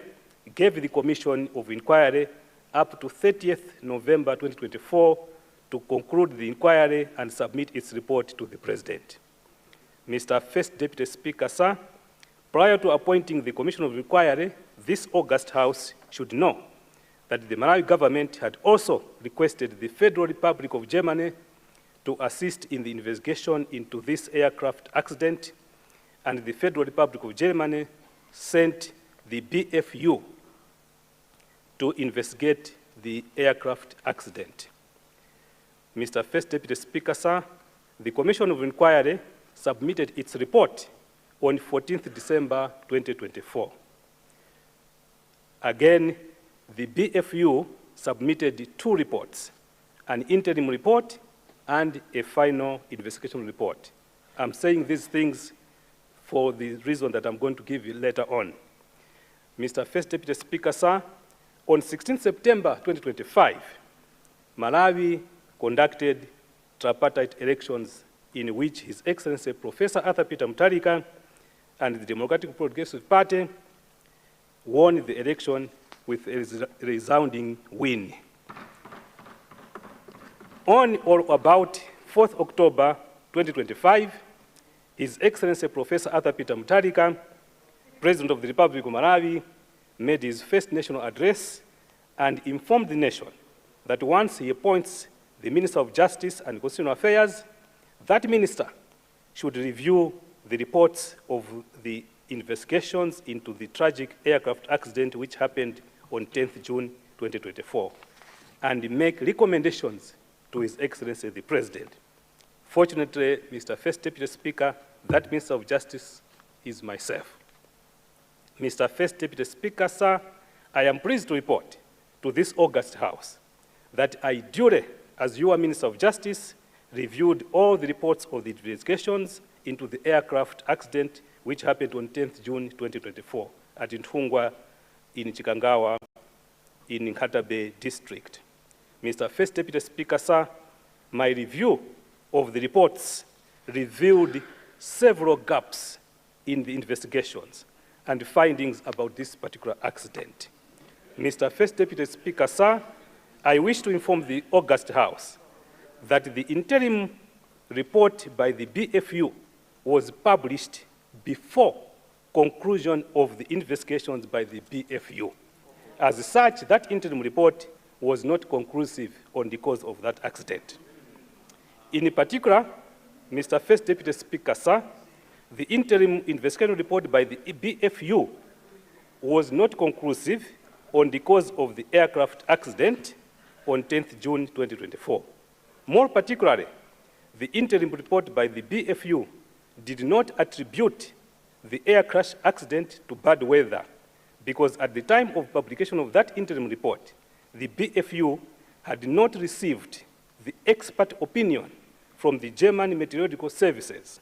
Speaker 16: gave the Commission of Inquiry up to 30th November 2024 to conclude the inquiry and submit its report to the President. Mr. First Deputy Speaker, sir, prior to appointing the Commission of Inquiry, this August House should know that the Malawi government had also requested the Federal Republic of Germany to assist in the investigation into this aircraft accident, and the Federal Republic of Germany sent the BFU to investigate the aircraft accident. Mr. First Deputy Speaker, sir, the Commission of Inquiry submitted its report on 14th December 2024. Again, the BFU submitted two reports, an interim report and a final investigation report. I'm saying these things for the reason that I'm going to give you later on. Mr. First Deputy Speaker, sir, on 16 September 2025, Malawi conducted tripartite elections in which His Excellency Professor Arthur Peter Mutharika and the Democratic Progressive Party won the election with a resounding win. On or about 4th October 2025, His Excellency Professor Arthur Peter Mutharika, President of the Republic of Malawi, made his first national address and informed the nation that once he appoints the Minister of Justice and Constitutional Affairs, that minister should review the reports of the investigations into the tragic aircraft accident which happened on 10th June 2024 and make recommendations to His Excellency the President. Fortunately, Mr. First Deputy Speaker, that Minister of Justice is myself. Mr. First Deputy Speaker, sir, I am pleased to report to this august House that I duly, as your Minister of Justice, reviewed all the reports of the investigations into the aircraft accident which happened on 10th June 2024 at Ntungwa in Chikangawa in Nkatabe district. Mr. First Deputy Speaker, sir, my review of the reports revealed several gaps in the investigations and findings about this particular accident. Mr. First Deputy Speaker, sir, I wish to inform the august House that the interim report by the BFU was published before conclusion of the investigations by the BFU. As such, that interim report was not conclusive on the cause of that accident. In particular, Mr. First Deputy Speaker, sir, the interim investigation report by the BFU was not conclusive on the cause of the aircraft accident on 10th June 2024. More particularly, the interim report by the BFU did not attribute the air crash accident to bad weather because at the time of publication of that interim report, the BFU had not received the expert opinion from the German Meteorological Services,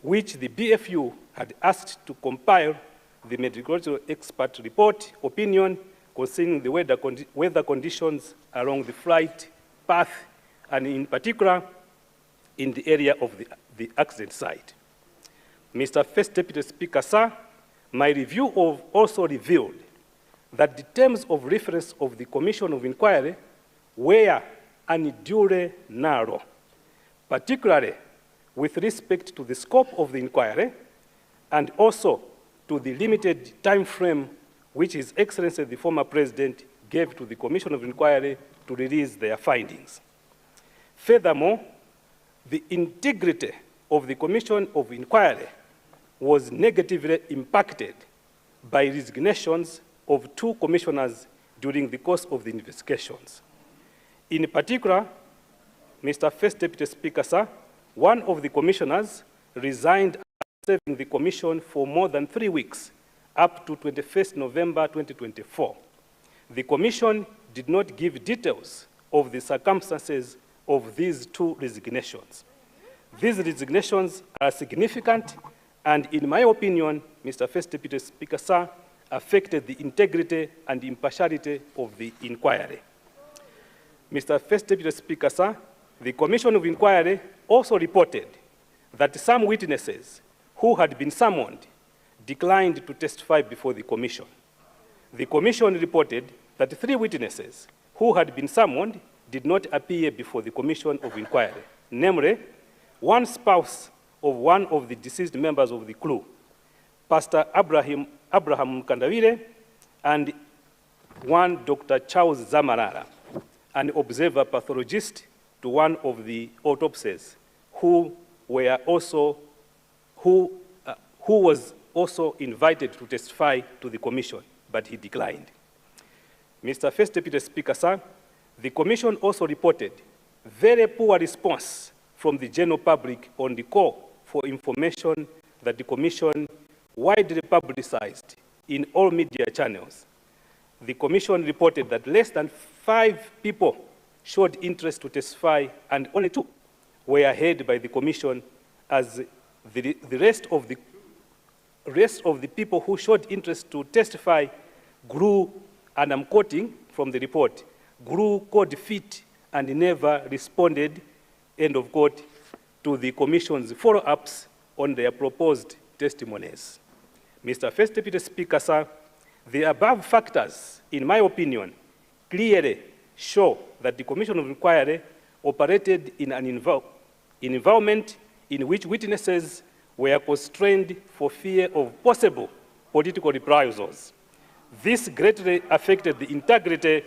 Speaker 16: which the BFU had asked to compile the meteorological expert report opinion concerning the weather conditions along the flight path, and in particular, in the area of the accident site. Mr. First Deputy Speaker, sir, my review also revealed that the terms of reference of the Commission of Inquiry were unduly narrow, particularly with respect to the scope of the inquiry and also to the limited time frame which His Excellency the former President gave to the Commission of Inquiry to release their findings. Furthermore, the integrity of the Commission of Inquiry was negatively impacted by resignations of two commissioners during the course of the investigations. In particular, Mr. First Deputy Speaker, sir, one of the commissioners resigned after serving the commission for more than 3 weeks, up to 21st November 2024. The commission did not give details of the circumstances of these two resignations. These resignations are significant and, in my opinion, Mr. First Deputy Speaker, sir, affected the integrity and impartiality of the inquiry. Mr. First Deputy Speaker, sir, the Commission of Inquiry also reported that some witnesses who had been summoned declined to testify before the Commission. The Commission reported that 3 witnesses who had been summoned did not appear before the Commission of Inquiry, namely, one spouse of one of the deceased members of the crew, Pastor Abraham Kandawire, and one Dr. Charles Zamarara, an observer pathologist to one of the autopsies, who was also invited to testify to the Commission, but he declined. Mr. First Deputy Speaker, sir, the Commission also reported very poor response from the general public on the call for information that the Commission widely publicized in all media channels. The Commission reported that less than 5 people showed interest to testify and only 2 were heard by the Commission, as the rest of the people who showed interest to testify grew, and I'm quoting from the report, grew cold feet and never responded, end of quote, to the Commission's follow-ups on their proposed testimonies. Mr. First Deputy Speaker, sir, the above factors, in my opinion, clearly show that the Commission of Inquiry operated in an environment in which witnesses were constrained for fear of possible political reprisals. This greatly affected the integrity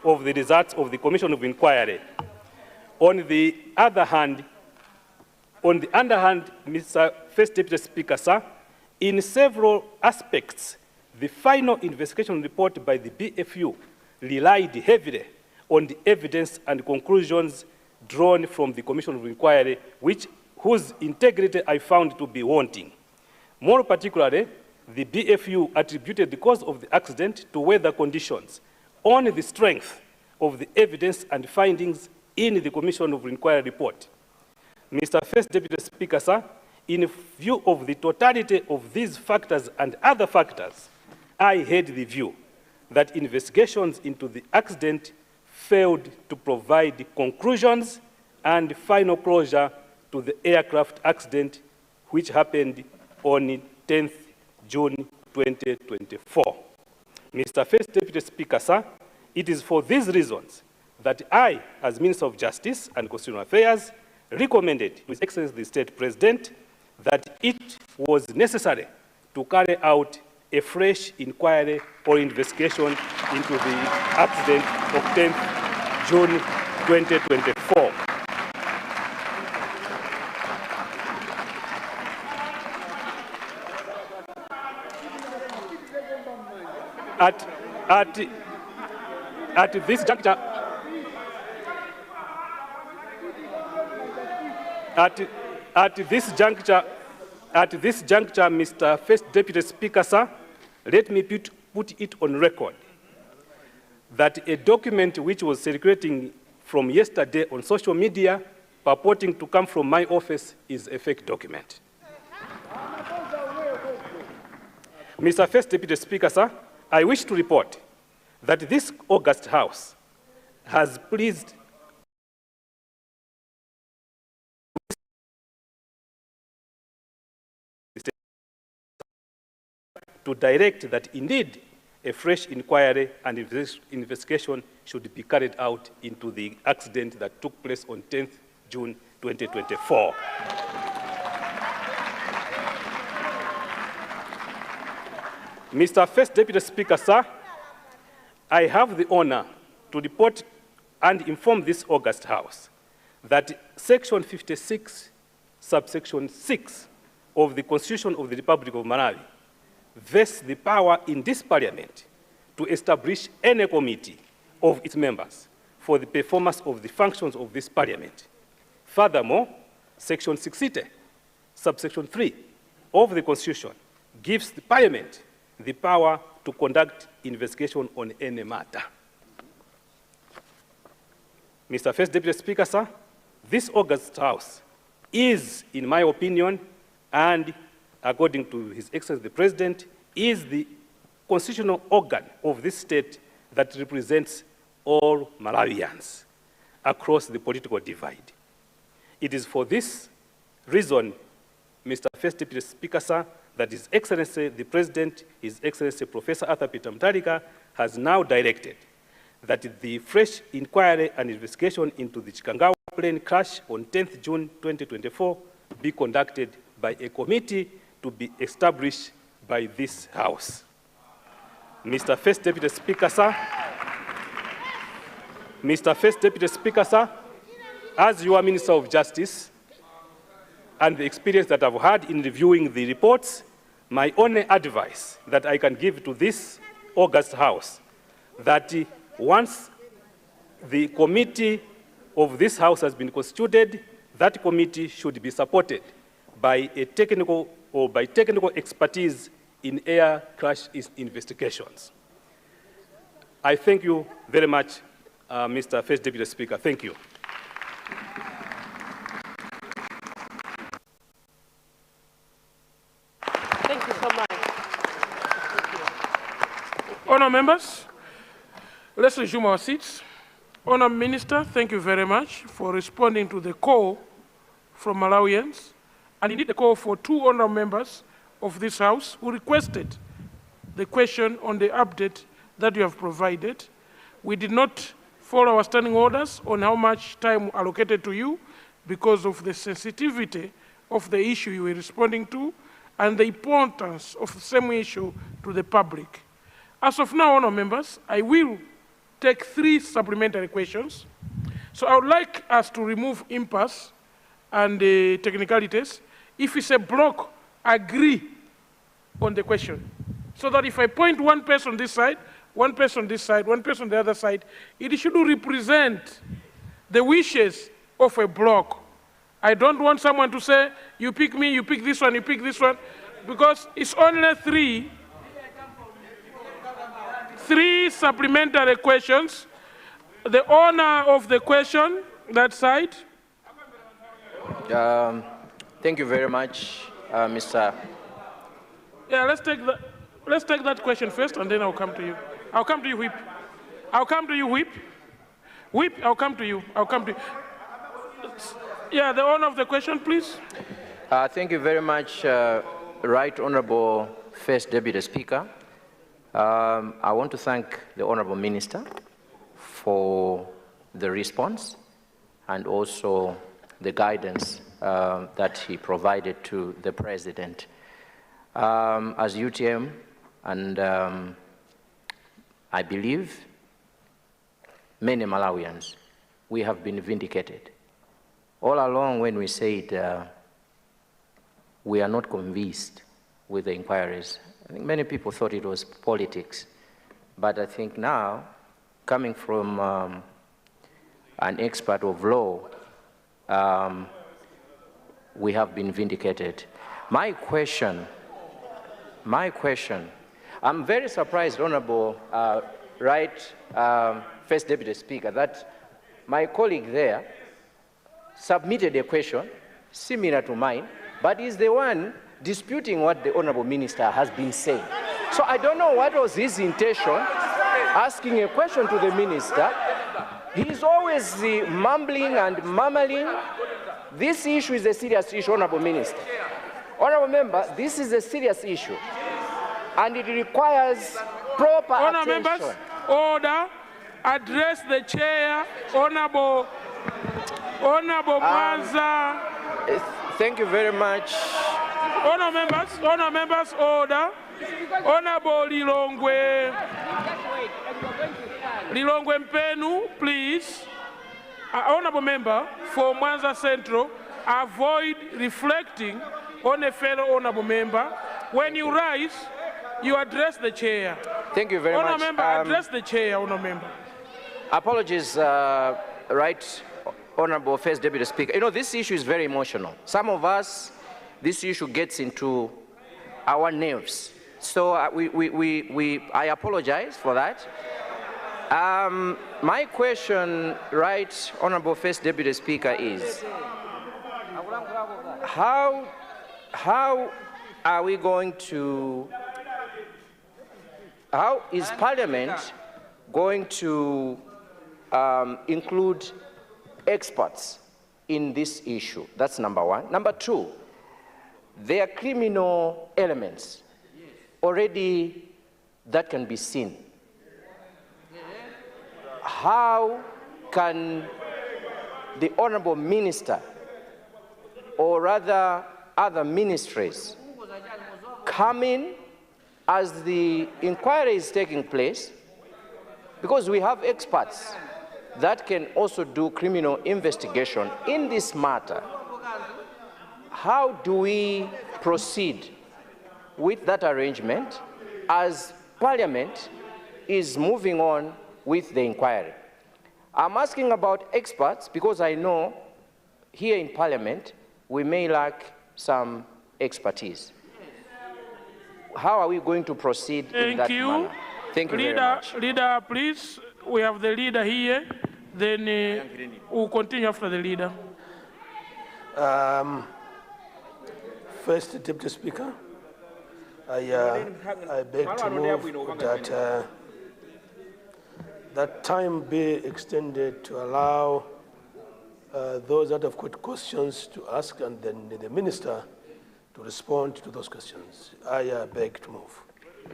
Speaker 16: of the results of the Commission of Inquiry. On the other hand, Mr. First Deputy Speaker, sir, in several aspects, the final investigation report by the BFU relied heavily on the evidence and conclusions drawn from the Commission of Inquiry, whose integrity I found to be wanting. More particularly, the BFU attributed the cause of the accident to weather conditions on the strength of the evidence and findings in the Commission of Inquiry report. Mr. First Deputy Speaker, sir, in view of the totality of these factors and other factors, I had the view that investigations into the accident failed to provide conclusions and final closure to the aircraft accident, which happened on 10th June 2024. Mr. First Deputy Speaker, sir, it is for these reasons that I, as Minister of Justice and Constitutional Affairs, recommended to His Excellency the State President that it was necessary to carry out a fresh inquiry or investigation into the accident of 10th June 2024. At this juncture, Mr. First Deputy Speaker, sir, let me put it on record that a document which was circulating from yesterday on social media purporting to come from my office is a fake document. Mr. First Deputy Speaker, sir, I wish to report that this August House has pleased to direct that indeed a fresh inquiry and investigation should be carried out into the accident that took place on 10th June 2024. Mr. First Deputy Speaker, sir, I have the honor to report and inform this August House that Section 56, subsection 6 of the Constitution of the Republic of Malawi vests the power in this Parliament to establish any committee of its members for the performance of the functions of this Parliament. Furthermore, Section 60, subsection 3 of the Constitution gives the Parliament the power to conduct investigation on any matter. Mr. First Deputy Speaker, sir, this August House is, in my opinion, and according to His Excellency the President, is the constitutional organ of this state that represents all Malawians across the political divide. It is for this reason, Mr. First Deputy Speaker, sir, that His Excellency the President, His Excellency Professor Arthur Peter Mutharika, has now directed that the fresh inquiry and investigation into the Chikangawa plane crash on 10th June 2024 be conducted by a committee to be established by this House. Mr. First Deputy Speaker, sir, as your Minister of Justice and the experience that I've had in reviewing the reports, my only advice that I can give to this august House, that once the committee of this House has been constituted, that committee should be supported by a technical or by technical expertise in air crash investigations. I thank you very much, Mr. First Deputy Speaker. Thank you.
Speaker 11: Thank you so much.
Speaker 1: Honourable members, let's resume our seats. Honourable Minister, thank you very much for responding to the call from Malawians, and indeed the call for two honourable members of this House who requested the question on the update that you have provided. We did not follow our standing orders on how much time allocated to you because of the sensitivity of the issue you were responding to and the importance of the same issue to the public. As of now, honourable members, I will take 3 supplementary questions. So I would like us to remove impasse and technicalities. If it's a block, agree on the question. So that if I point one person on this side, one person on this side, one person on the other side, it should represent the wishes of a block. I don't want someone to say, you pick me, you pick this one, you pick this one, because it's only 3 supplementary questions. The owner of the question, that side.
Speaker 15: Thank you very much, Mr.
Speaker 1: Yeah, let's take that question first, and then I'll come to you. I'll come to you, Whip. I'll come to you, Whip. Whip, I'll come to you. I'll come to you. Yeah, the owner of the question, please.
Speaker 15: Thank you very much, Right Honourable First Deputy Speaker. I want to thank the Honourable Minister for the response and also the guidance that he provided to the President. As UTM, and I believe many Malawians, we have been vindicated. All along when we said we are not convinced with the inquiries, I think many people thought it was politics. But I think now, coming from an expert of law, we have been vindicated. My question, I'm very surprised, Honourable First Deputy Speaker, that my colleague there submitted a question similar to mine, but is the one disputing what the Honourable Minister has been saying. So I don't know what was his intention, asking a question to the Minister. He's always mumbling and mumbling. This issue is a serious issue, Honourable Minister. Honourable Member, this is a serious issue, and it requires proper attention.
Speaker 1: Members, order. Address the chair, Honourable Mwanza.
Speaker 15: Thank you very much.
Speaker 1: Honourable members, order. Honourable Lilongwe Mpenu, please. Honourable member for Mwanza Central, avoid reflecting on a fellow honourable member. When you rise, you address the chair.
Speaker 15: Thank you very much.
Speaker 1: Honourable member, address the chair, honourable member.
Speaker 15: Apologies, Right Honourable First Deputy Speaker. You know, this issue is very emotional. Some of us, this issue gets into our nerves. So I apologize for that. My question, Right Honourable First Deputy Speaker, is how are we going to, how is Parliament going to include experts in this issue? That's number one. Number two, there are criminal elements already that can be seen. How can the Honourable Minister, or rather other ministries, come in as the inquiry is taking place? Because we have experts that can also do criminal investigation in this matter. How do we proceed with that arrangement as Parliament is moving on with the inquiry. I'm asking about experts because I know here in Parliament we may lack some expertise. How are we going to proceed in that manner? Thank you very much.
Speaker 1: Leader, please. We have the leader here. Then we'll continue after the leader.
Speaker 12: First, Deputy Speaker, I beg to move that that time be extended to allow those that have got questions to ask and then the Minister to respond to those questions. I beg to move.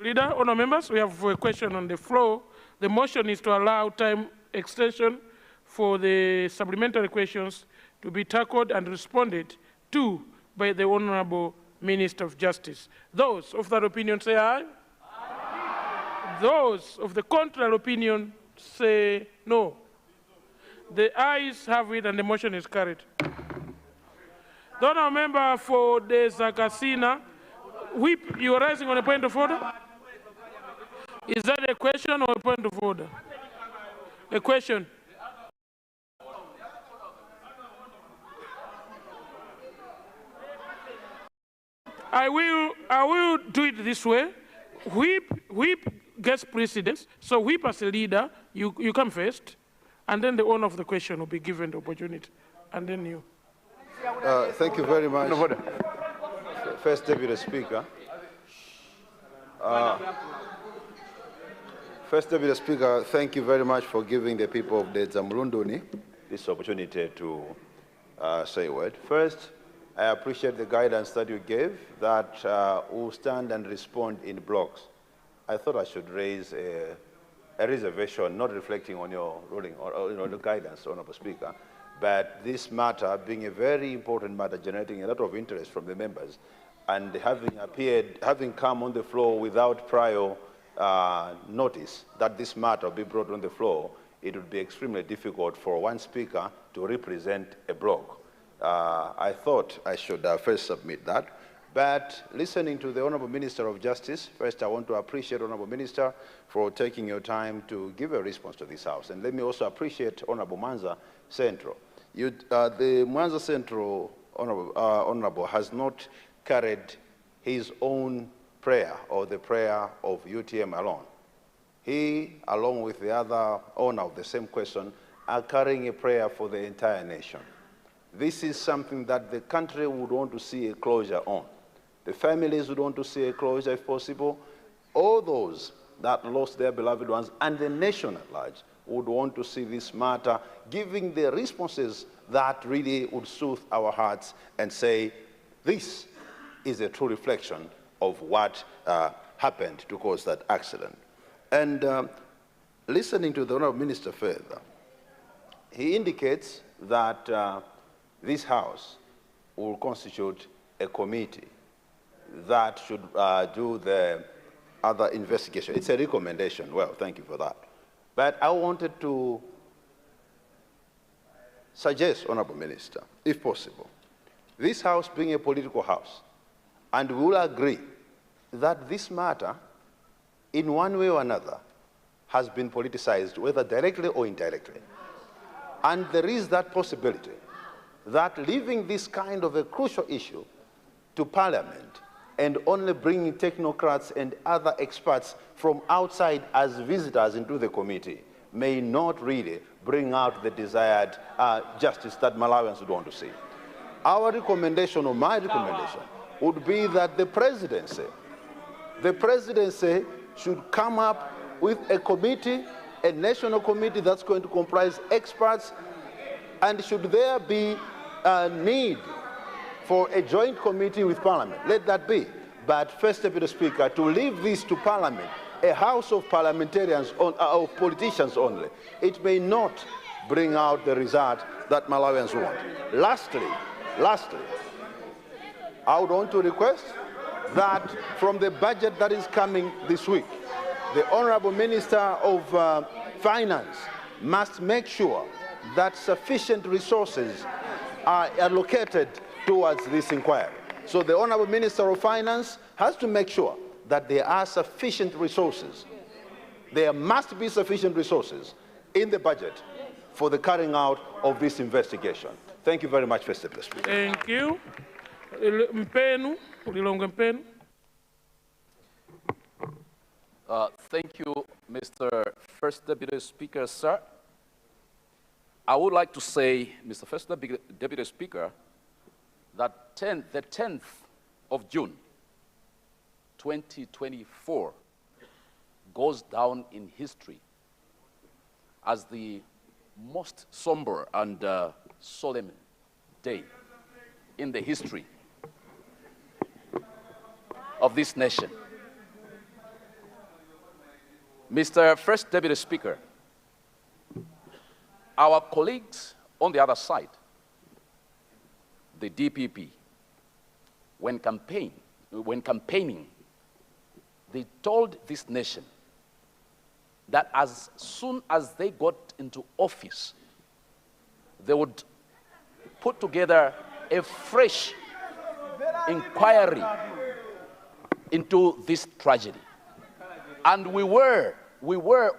Speaker 1: Leader, honour members, we have a question on the floor. The motion is to allow time extension for the supplementary questions to be tackled and responded to by the Honourable Minister of Justice. Those of that opinion say aye. Aye. Those of the contrary opinion say no. The ayes have it and the motion is carried. The honourable member for the Zakasina, Whip, you are rising on a point of order? Is that a question or a point of order? A question. I will do it this way. Whip gets precedence. So Whip as a leader, you come first, and then the owner of the question will be given the opportunity, and then you.
Speaker 13: Thank you very much. First Deputy Speaker. First Deputy Speaker, thank you very much for giving the people of the Zamulunduni this opportunity to say a word. First, I appreciate the guidance that you gave that we'll stand and respond in blocks. I thought I should raise a reservation, not reflecting on your ruling or the guidance, Honourable Speaker, but this matter being a very important matter, generating a lot of interest from the members, and having come on the floor without prior notice that this matter will be brought on the floor, it would be extremely difficult for one speaker to represent a block. I thought I should first submit that. But listening to the Honourable Minister of Justice, first I want to appreciate Honourable Minister for taking your time to give a response to this House. And let me also appreciate Honourable Mwanza Central. The Mwanza Central Honourable has not carried his own prayer or the prayer of UTM alone. He, along with the other owner of the same question, are carrying a prayer for the entire nation. This is something that the country would want to see a closure on. The families would want to see a closure if possible. All those that lost their beloved ones and the nation at large would want to see this matter giving the responses that really would soothe our hearts and say, this is a true reflection of what happened to cause that accident. And listening to the Honourable Minister further, he indicates that this House will constitute a committee that should do the other investigation. It's a recommendation. Well, thank you for that. But I wanted to suggest, Honourable Minister, if possible, this House being a political House, and we will agree that this matter, in one way or another, has been politicized, whether directly or indirectly. And there is that possibility that leaving this kind of a crucial issue to Parliament and only bringing technocrats and other experts from outside as visitors into the committee may not really bring out the desired justice that Malawians would want to see. Our recommendation, or my recommendation, would be that the presidency should come up with a committee, a national committee that's going to comprise experts, and should there be a need for a joint committee with Parliament, let that be. But First Deputy Speaker, to leave this to Parliament, a house of parliamentarians, of politicians only, it may not bring out the result that Malawians want. Lastly, I would want to request that from the budget that is coming this week, the Honourable Minister of Finance must make sure that sufficient resources are allocated towards this inquiry. So the Honorable Minister of Finance has to make sure that there are sufficient resources. There must be sufficient resources in the budget for the carrying out of this investigation. Thank you very much, Mr. Speaker.
Speaker 1: Thank you. Mpenu, Ulilonge Mpenu.
Speaker 14: Thank you, Mr. First Deputy Speaker, sir. I would like to say, Mr. First Deputy Speaker, that the 10th of June, 2024, goes down in history as the most somber and solemn day in the history of this nation. Mr. First Deputy Speaker, our colleagues on the other side, the DPP, when campaigning, they told this nation that as soon as they got into office, they would put together a fresh inquiry into this tragedy. And we were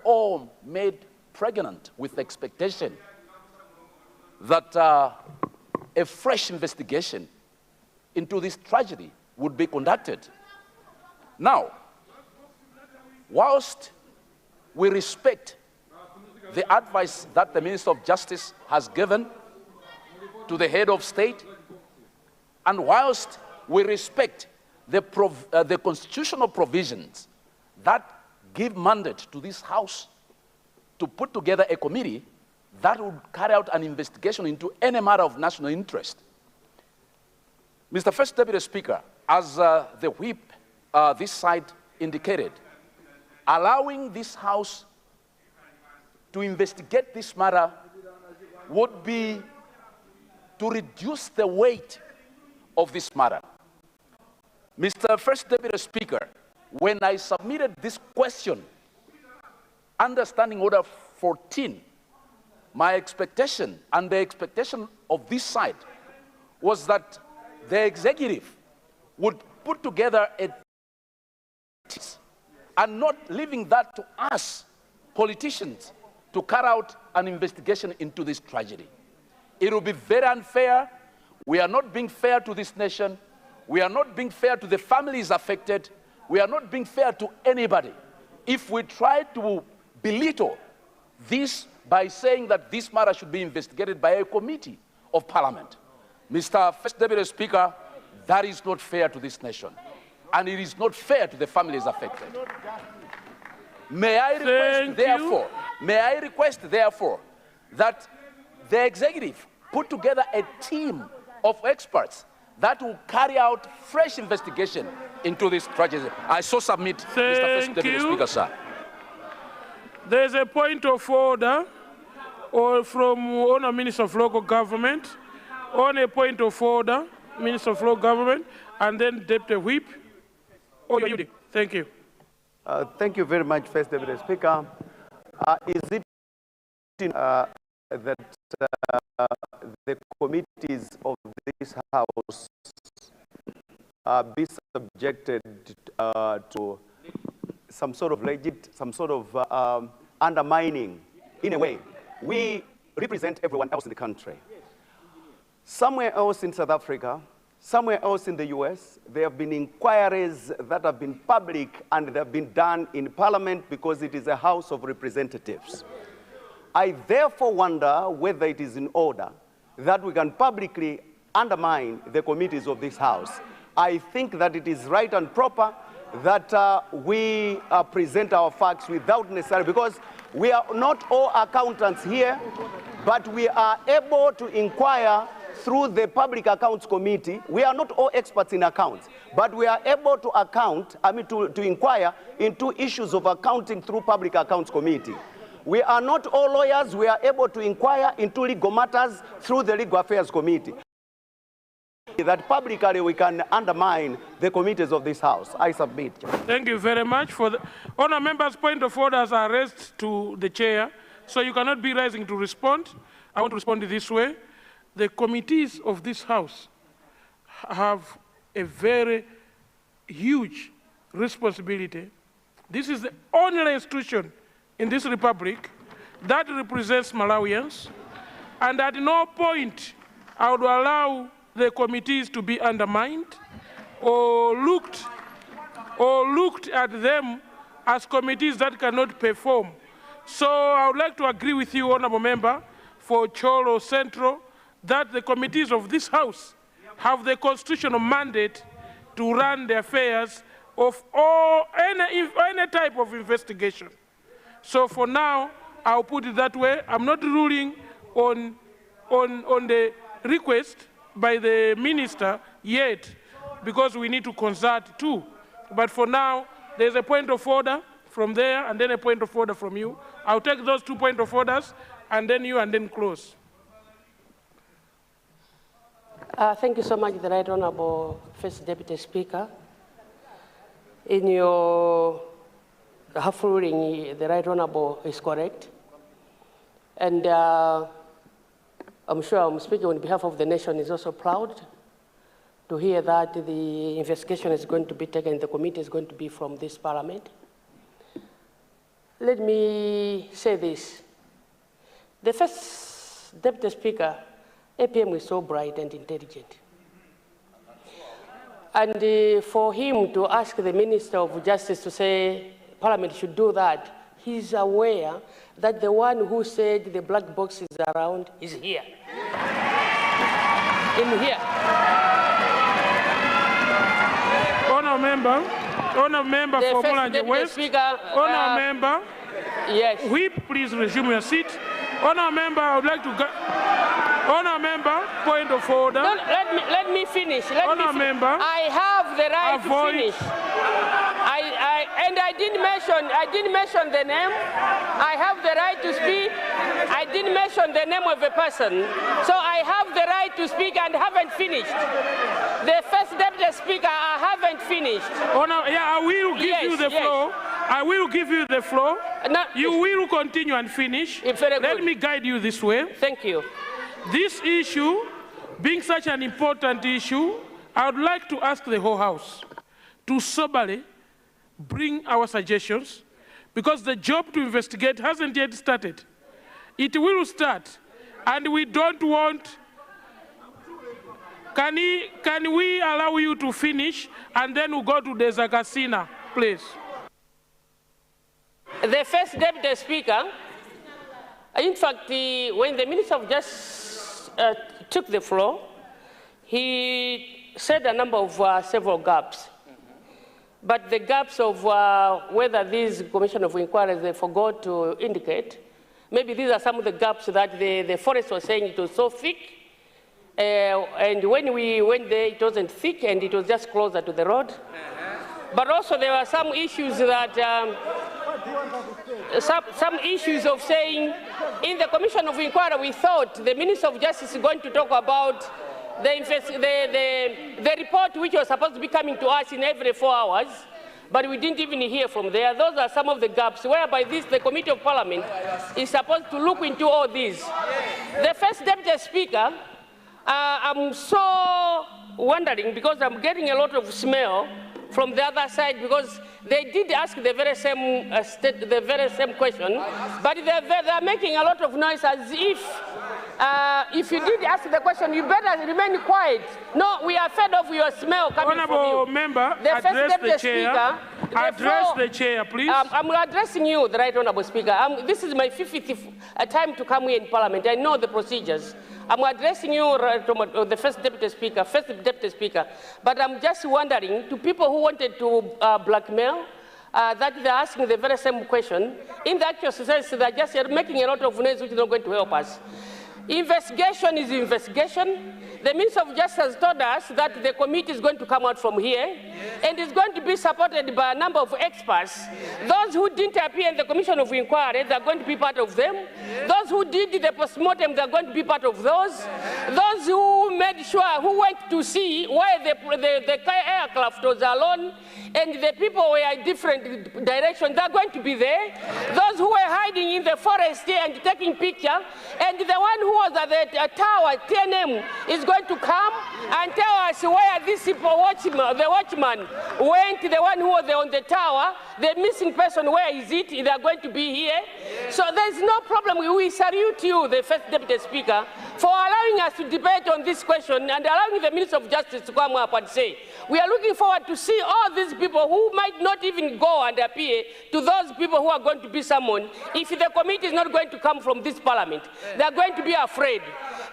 Speaker 14: all made pregnant with expectation that a fresh investigation into this tragedy would be conducted. Now, whilst we respect the advice that the Minister of Justice has given to the head of state, and whilst we respect the constitutional provisions that give mandate to this House to put together a committee that would carry out an investigation into any matter of national interest. Mr. First Deputy Speaker, as the whip this side indicated, allowing this House to investigate this matter would be to reduce the weight of this matter. Mr. First Deputy Speaker, when I submitted this question, under Standing Order 14, my expectation and the expectation of this side was that the executive would put together a and not leaving that to us, politicians, to carry out an investigation into this tragedy. It will be very unfair. We are not being fair to this nation. We are not being fair to the families affected. We are not being fair to anybody if we try to belittle this by saying that this matter should be investigated by a committee of Parliament. Mr. First Deputy Speaker, that is not fair to this nation, and it is not fair to the families affected. May I request, therefore, that the executive put together a team of experts that will carry out fresh investigation into this tragedy. I so submit, Mr. First Deputy Speaker, sir.
Speaker 1: There's a point of order from Honourable Minister of Local Government. On a point of order, Minister of Local Government, and then Deputy Whip. Thank you.
Speaker 2: Thank you very much, First Deputy Speaker. Is it that the committees of this House be subjected to some sort of undermining in a way? We represent everyone else in the country. Somewhere else in South Africa, somewhere else in the US, there have been inquiries that have been public and they have been done in Parliament because it is a House of Representatives. I therefore wonder whether it is in order that we can publicly undermine the committees of this House. I think that it is right and proper that we present our facts without necessarily, because we are not all accountants here, but we are able to inquire through the Public Accounts Committee. We are not all experts in accounts, but we are able to inquire into issues of accounting through Public Accounts Committee. We are not all lawyers. We are able to inquire into legal matters through the Legal Affairs Committee. That publicly we can undermine the committees of this House. I submit.
Speaker 1: Thank you very much. For the honour members' point of orders are raised to the chair, so you cannot be rising to respond. I want to respond this way. The committees of this House have a very huge responsibility. This is the only institution in this republic that represents Malawians, and at no point I would allow the committees to be undermined or looked at them as committees that cannot perform. So I would like to agree with you, Honorable Member, for Cholo Central, that the committees of this House have the constitutional mandate to run the affairs of any type of investigation. So for now, I'll put it that way. I'm not ruling on the request by the minister yet, because we need to consult too. But for now, there's a point of order from there and then a point of order from you. I'll take those 2 points of orders and then you and then close.
Speaker 17: Thank you so much, the Right Honorable First Deputy Speaker. In your half ruling, the Right Honorable is correct. And I'm sure I'm speaking on behalf of the nation is also proud to hear that the investigation is going to be taken, the committee is going to be from this parliament. Let me say this. The First Deputy Speaker, APM is so bright and intelligent. And for him to ask the Minister of Justice to say Parliament should do that, he's aware that the one who said the black box is around is here. In here.
Speaker 1: Honourable Member for Mulanje West. Honourable Member.
Speaker 17: Yes.
Speaker 1: Whip, please resume your seat. Honourable Member, I would like to go. Honourable Member, point of order.
Speaker 17: No, let me finish.
Speaker 1: Member.
Speaker 17: I have the right to finish. I didn't mention the name. I have the right to speak. I didn't mention the name of a person. So I have the right to speak and haven't finished. The First Deputy Speaker, I haven't finished.
Speaker 1: I will give you the floor. I will give you the floor.
Speaker 17: No,
Speaker 1: you will continue and finish. Let me guide you this way.
Speaker 17: Thank you.
Speaker 1: This issue, being such an important issue, I would like to ask the whole House to soberly bring our suggestions, because the job to investigate hasn't yet started. It will start, and we don't want. Can we allow you to finish, and then we'll go to the Zakasina, please?
Speaker 17: The First Deputy Speaker, in fact, when the Minister of Justice took the floor, he said a number of several gaps. But the gaps of whether these commission of inquiries they forgot to indicate, maybe these are some of the gaps that the forest was saying it was so thick, and when we went there, it wasn't thick and it was just closer to the road. But also there were some issues that, some issues of saying, in the commission of inquiry, we thought the Minister of Justice is going to talk about the report which was supposed to be coming to us in every 4 hours, but we didn't even hear from there. Those are some of the gaps whereby the Committee of Parliament is supposed to look into all these. The First Deputy Speaker, I'm so wondering, because I'm getting a lot of smell from the other side, because they did ask the very same question, but they're making a lot of noise as if you did ask the question, you better remain quiet. No, we are fed of your smell coming from you.
Speaker 1: Honourable Member, address the chair. Address the chair, please. I'm
Speaker 17: addressing you, the Right Honourable Speaker. This is my 50th time to come here in Parliament. I know the procedures. I'm addressing you, the First Deputy Speaker, but I'm just wondering, to people who wanted to blackmail, that they're asking the very same question, in the actual society, they're just making a lot of noise which is not going to help us. Investigation is investigation. The Minister of Justice has told us that the committee is going to come out from here and is going to be supported by a number of experts. Those who didn't appear in the Commission of Inquiry, they're going to be part of them. Those who did the postmortem, they're going to be part of those. Those who made sure, who went to see why the aircraft was alone and the people were in different directions, they're going to be there. Those who were hiding in the forest and taking picture, and the one who was at the tower, TNM, is going to come and tell us where this the watchman went, the one who was on the tower, the missing person, where is it? They're going to be here. So there's no problem. We salute you, the First Deputy Speaker, for allowing us to debate on this question and allowing the Minister of Justice to come up and say, we are looking forward to see all these people who might not even go and appear to those people who are going to be summoned. If the committee is not going to come from this parliament, they are going to be afraid.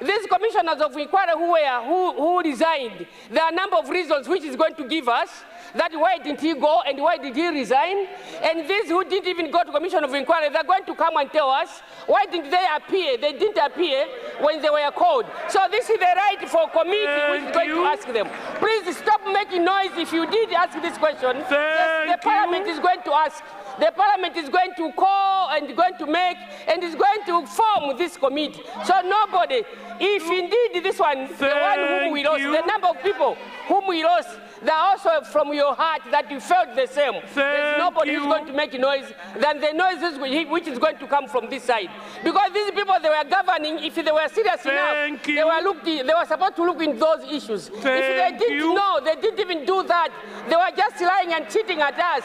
Speaker 17: These commissioners of inquiry who resigned, there are a number of reasons which is going to give us that why didn't he go and why did he resign? And these who didn't even go to commission of inquiry, they're going to come and tell us why didn't they appear? They didn't appear when they were called. So this is the right for committee which is going to ask them. Please stop making noise. If you did ask this question, yes, the parliament is going to ask. The parliament is going to call and going to make and is going to form this committee. So nobody, if indeed this one, the one whom we lost, the number of people whom we lost, they're also from your heart that you felt the same. There's nobody who's going to make noise than the noises which is going to come from this side. Because these people, they were governing, if they were serious enough, they were supposed to look in those issues. If they didn't know, they didn't even do that. They were just lying and cheating at us.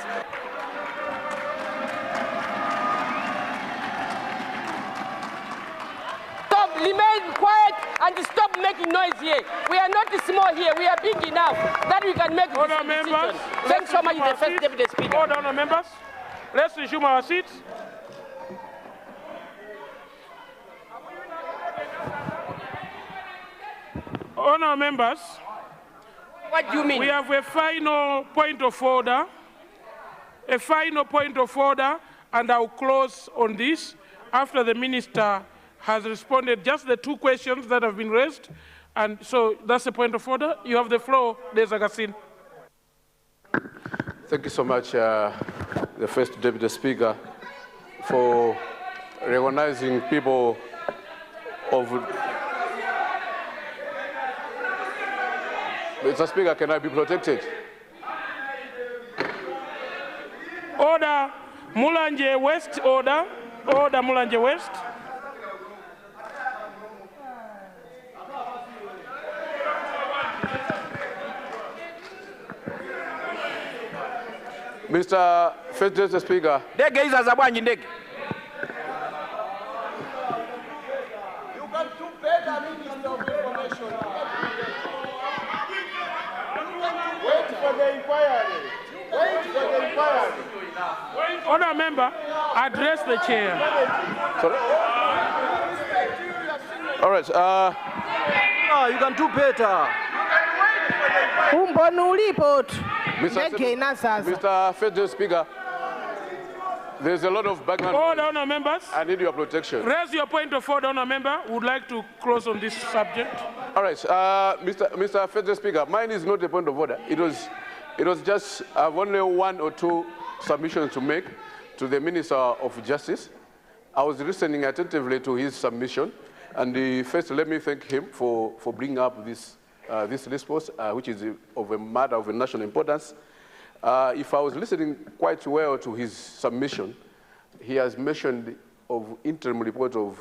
Speaker 17: Stop, remain quiet and stop making noise here. We are not small here. We are big enough that we can make this decision. Thanks so much, the First Deputy Speaker.
Speaker 1: Order, honour members. Let's resume our seats. Honour members.
Speaker 17: What do you mean?
Speaker 1: We have a final point of order. A final point of order, and I'll close on this after the Minister has responded just the two questions that have been raised. And so that's the point of order. You have the floor, Desagasin.
Speaker 7: Thank you so much, the First Deputy Speaker, for recognizing people of... Mr. Speaker, can I be protected?
Speaker 1: Order, Mulanje West, order. Order, Mulanje West.
Speaker 7: Mr. First Deputy Speaker.
Speaker 6: Ndege hizi za bwanyi ndege.
Speaker 18: You can do better, Minister of Information. Wait for the inquiry. Wait for the inquiry.
Speaker 1: Honour member, address the chair.
Speaker 7: Sorry? All right.
Speaker 18: You can do better.
Speaker 7: Mr. Federal Speaker, there's a lot of background.
Speaker 1: Order, honour members.
Speaker 7: I need your protection.
Speaker 1: Raise your point of order, honour member. Would like to close on this subject.
Speaker 7: All right, Mr. Federal Speaker, mine is not a point of order. It was just only one or two submissions to make to the Minister of Justice. I was listening attentively to his submission, and first let me thank him for bringing up this response, which is of a matter of national importance. If I was listening quite well to his submission, he has mentioned of interim report of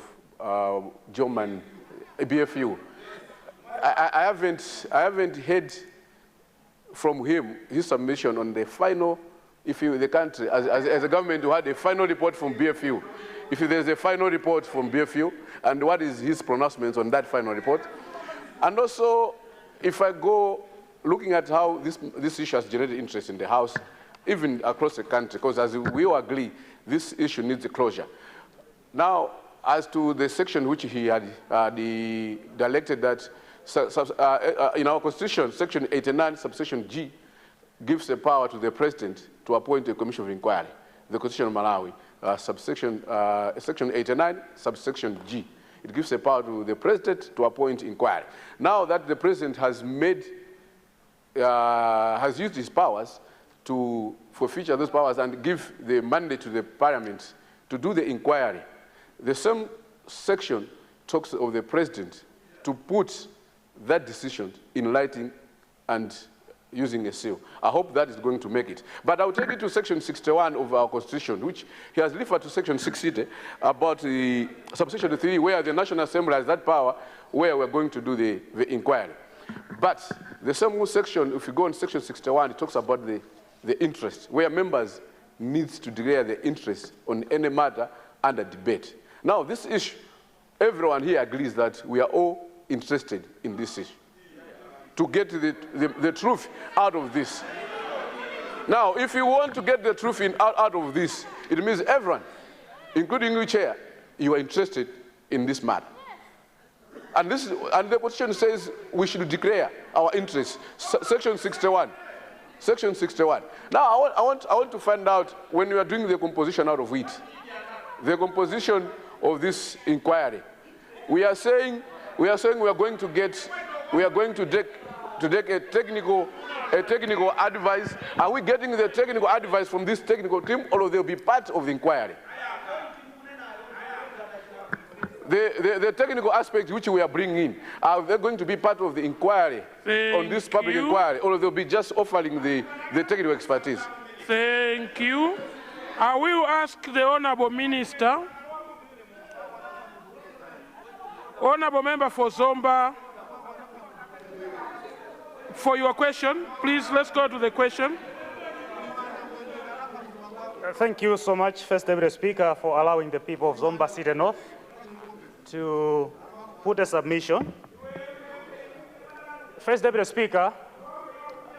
Speaker 7: German BFU. I haven't heard from him his submission on the final, if the country, as a government, who had a final report from BFU. If there's a final report from BFU, and what is his pronouncement on that final report? And also, if I go looking at how this issue has generated interest in the House, even across the country, because as we all agree, this issue needs a closure. Now, as to the section which he had directed that, in our Constitution, Section 89, subsection G, gives the power to the President to appoint a Commission of Inquiry, the Constitution of Malawi, Section 89, subsection G. It gives the power to the President to appoint inquiry. Now that the President has has used his powers to forfeit those powers and give the mandate to the Parliament to do the inquiry, the same section talks of the President to put that decision in writing and using a seal. I hope that is going to make it. But I'll take it to section 61 of our constitution, which he has referred to section 60 about the subsection 3, where the National Assembly has that power, where we're going to do the inquiry. But the same section, if you go on section 61, it talks about the interest, where members need to declare their interest on any matter under debate. Now, this issue, everyone here agrees that we are all interested in this issue, to get the truth out of this. Now, if you want to get the truth out of this, it means everyone, including you, Chair, you are interested in this matter. And the Constitution says we should declare our interests. Section 61. Section 61. Now, I want to find out, when you are doing the composition out of it, the composition of this inquiry. We are saying we are going to take a technical advice. Are we getting the technical advice from this technical team, or will they be part of the inquiry? The technical aspects which we are bringing in, are they going to be part of the inquiry on this public inquiry, or they'll be just offering the technical expertise?
Speaker 1: Thank you. I will ask the Honourable Minister. Honourable Member for Zomba, for your question. Please, let's go to the question.
Speaker 19: Thank you so much, First Deputy Speaker, for allowing the people of Zomba City North to put a submission. First Deputy Speaker,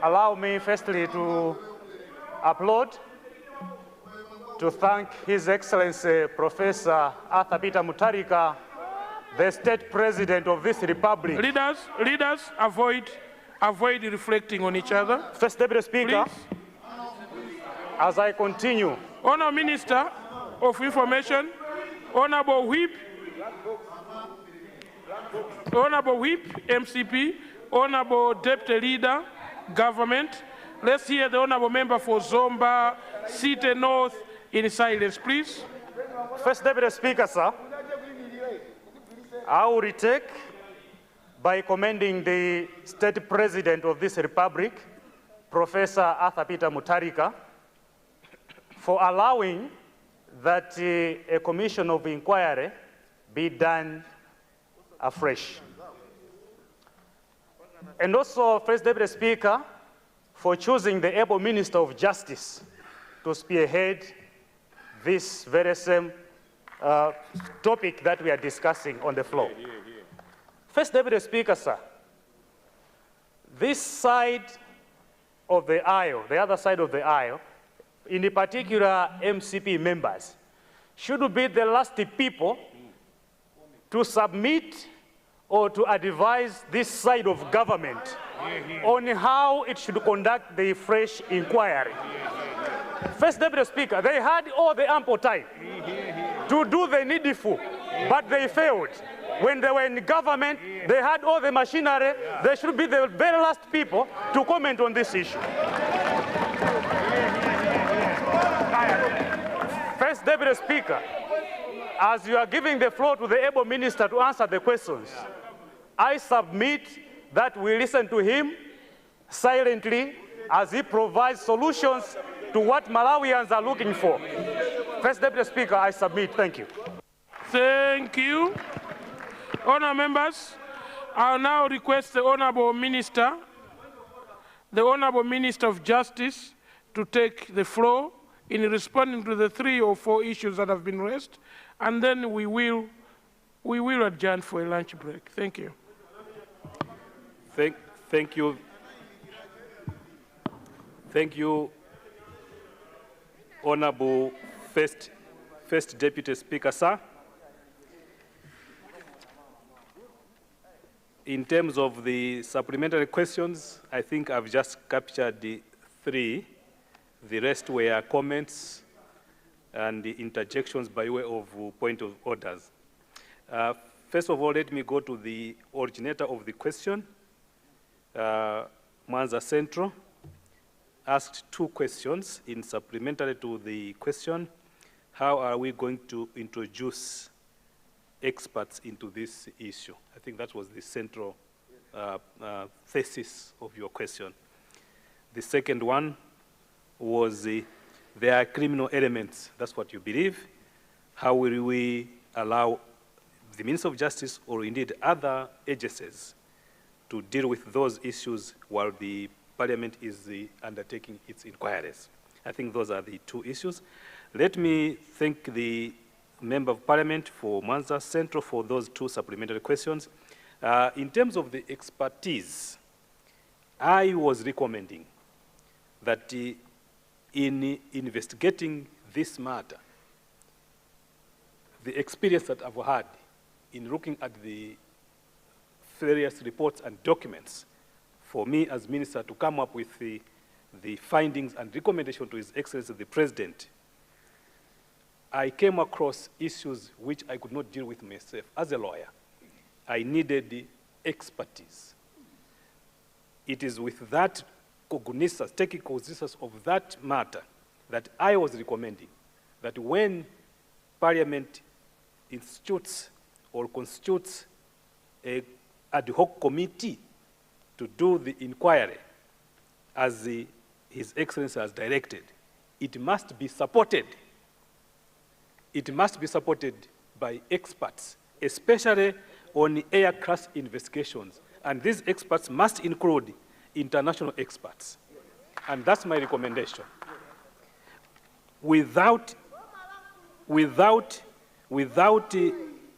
Speaker 19: allow me firstly to applaud, to thank His Excellency Professor Arthur Peter Mutharika, the State President of this Republic.
Speaker 1: Leaders, avoid reflecting on each other.
Speaker 19: First Deputy Speaker, please. As I continue.
Speaker 1: Honourable Minister of Information, Honourable Whip, MCP, Honourable Deputy Leader, Government. Let's hear the Honourable Member for Zomba City North in silence, please.
Speaker 19: First Deputy Speaker, sir, I will retake by commending the State President of this Republic, Professor Arthur Peter Mutharika, for allowing that a commission of inquiry be done afresh. And also, First Deputy Speaker, for choosing the able Minister of Justice to spearhead this very same topic that we are discussing on the floor. First Deputy Speaker, sir, this side of the aisle, the other side of the aisle, in particular MCP members, should be the last people to submit or to advise this side of government on how it should conduct the fresh inquiry. First Deputy Speaker, they had all the ample time to do the needful, but they failed. When they were in government, they had all the machinery. They should be the very last people to comment on this issue. First Deputy Speaker, as you are giving the floor to the able minister to answer the questions, I submit that we listen to him silently as he provides solutions to what Malawians are looking for. First Deputy Speaker, I submit. Thank you.
Speaker 1: Thank you. Honourable members, I now request the Honourable Minister of Justice, to take the floor in responding to the 3 or 4 issues that have been raised, and then we will adjourn for a lunch break. Thank you.
Speaker 16: Thank you. Thank you, Honourable First Deputy Speaker, sir. In terms of the supplementary questions, I think I've just captured the 3. The rest were comments and the interjections by way of point of orders. First of all, let me go to the originator of the question. Mwanza Central asked 2 questions in supplementary to the question: how are we going to introduce experts into this issue? I think that was the central thesis of your question. The second one was there are criminal elements. That's what you believe. How will we allow the Minister of Justice or indeed other agencies to deal with those issues while the Parliament is undertaking its inquiries? I think those are the two issues. Let me thank the Member of Parliament for Mwanza Central for those two supplementary questions. In terms of the expertise, I was recommending that in investigating this matter, the experience that I've had in looking at the various reports and documents, for me as minister to come up with the findings and recommendations to His Excellency the President, I came across issues which I could not deal with myself. As a lawyer, I needed the expertise. It is with that cognizance, taking cognizance of that matter, that I was recommending that when Parliament institutes or constitutes an ad hoc committee to do the inquiry, as His Excellency has directed, it must be supported. It must be supported by experts, especially on aircraft investigations. And these experts must include international experts. And that's my recommendation. Without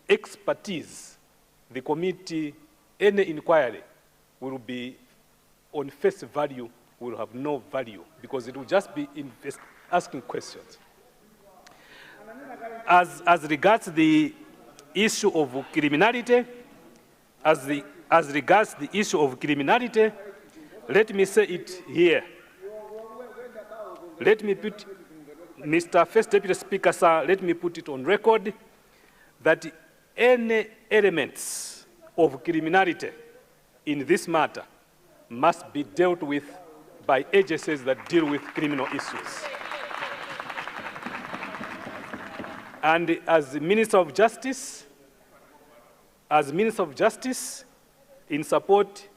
Speaker 16: expertise, the committee, any inquiry will be on face value, will have no value, because it will just be asking questions. As regards the issue of criminality, as regards the issue of criminality, let me say it here. Let me put, Mr. First Deputy Speaker, sir, let me put it on record that any elements of criminality in this matter must be dealt with by agencies that deal with criminal issues. And as the Minister of Justice, in support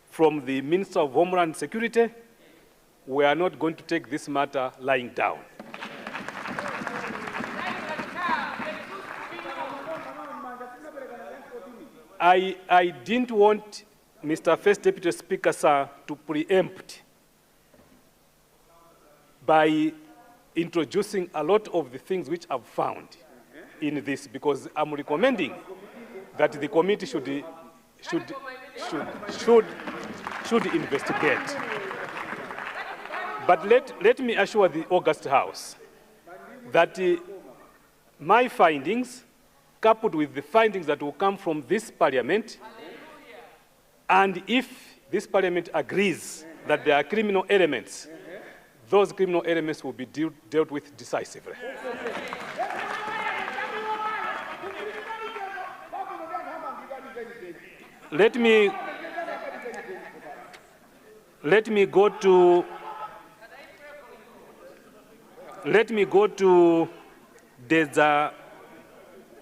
Speaker 16: from the Minister of Homeland Security, we are not going to take this matter lying down. I didn't want Mr. First Deputy Speaker, sir, to preempt by introducing a lot of the things which I've found in this, because I'm recommending that the committee should investigate. But let me assure the August House that my findings, coupled with the findings that will come from this Parliament, and if this Parliament agrees that there are criminal elements, those criminal elements will be dealt with decisively. Let me go to Deza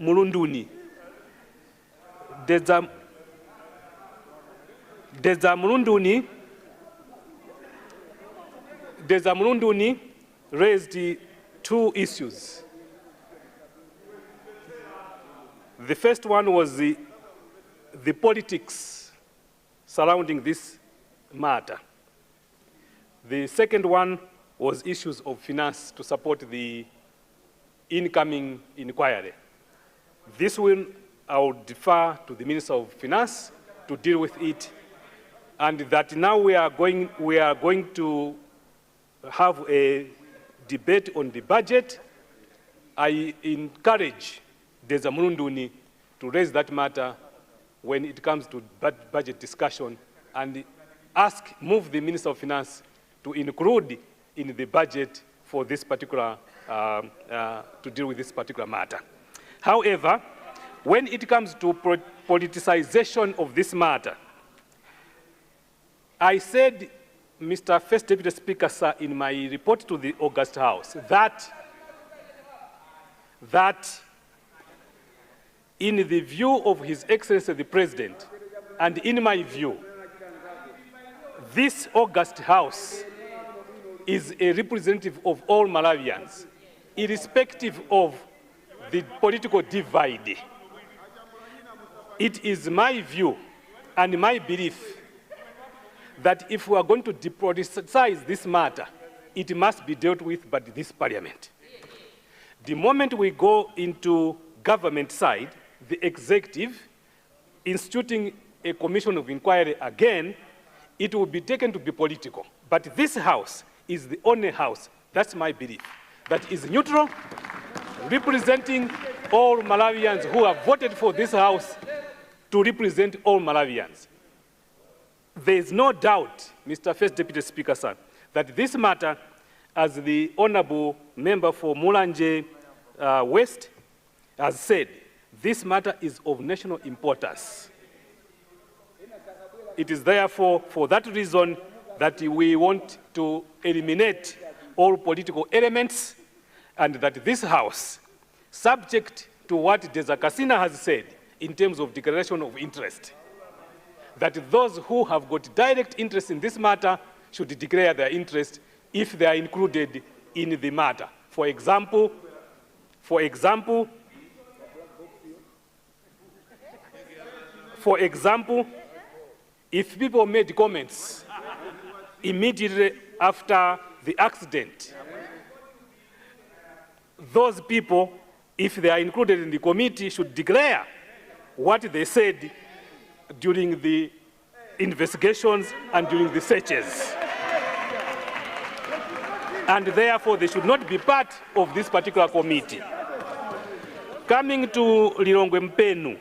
Speaker 16: Mulunduni. Deza Mulunduni raised two issues. The first one was the politics surrounding this matter. The second one was issues of finance to support the incoming inquiry. This one, I will defer to the Minister of Finance to deal with it, and that now we are going to have a debate on the budget. I encourage Deza Mulunduni to raise that matter when it comes to budget discussion, and move the Minister of Finance to include in the budget for this particular, to deal with this particular matter. However, when it comes to politicization of this matter, I said, Mr. First Deputy Speaker, sir, in my report to the August House, that in the view of His Excellency the President, And in my view, this August House is a representative of all Malawians, irrespective of the political divide. It is my view and my belief that if we are going to depoliticize this matter, it must be dealt with by this parliament. The moment we go into government side, the executive instituting a commission of inquiry again, it will be taken to be political. But this house is the only house, that's my belief, that is neutral, representing all Malawians who have voted for this house to represent all Malawians. There is no doubt, Mr. First Deputy Speaker, sir, that this matter, as the honorable member for Mulanje West has said, this matter is of national importance. It is therefore for that reason that we want to eliminate all political elements and that this House, subject to what Deza Kasina has said in terms of declaration of interest, that those who have got direct interest in this matter should declare their interest if they are included in the matter. For example, if people made comments immediately after the accident, those people, if they are included in the committee, should declare what they said during the investigations and during the searches. And therefore, they should not be part of this particular committee. Coming to Lilongwe Mpenu.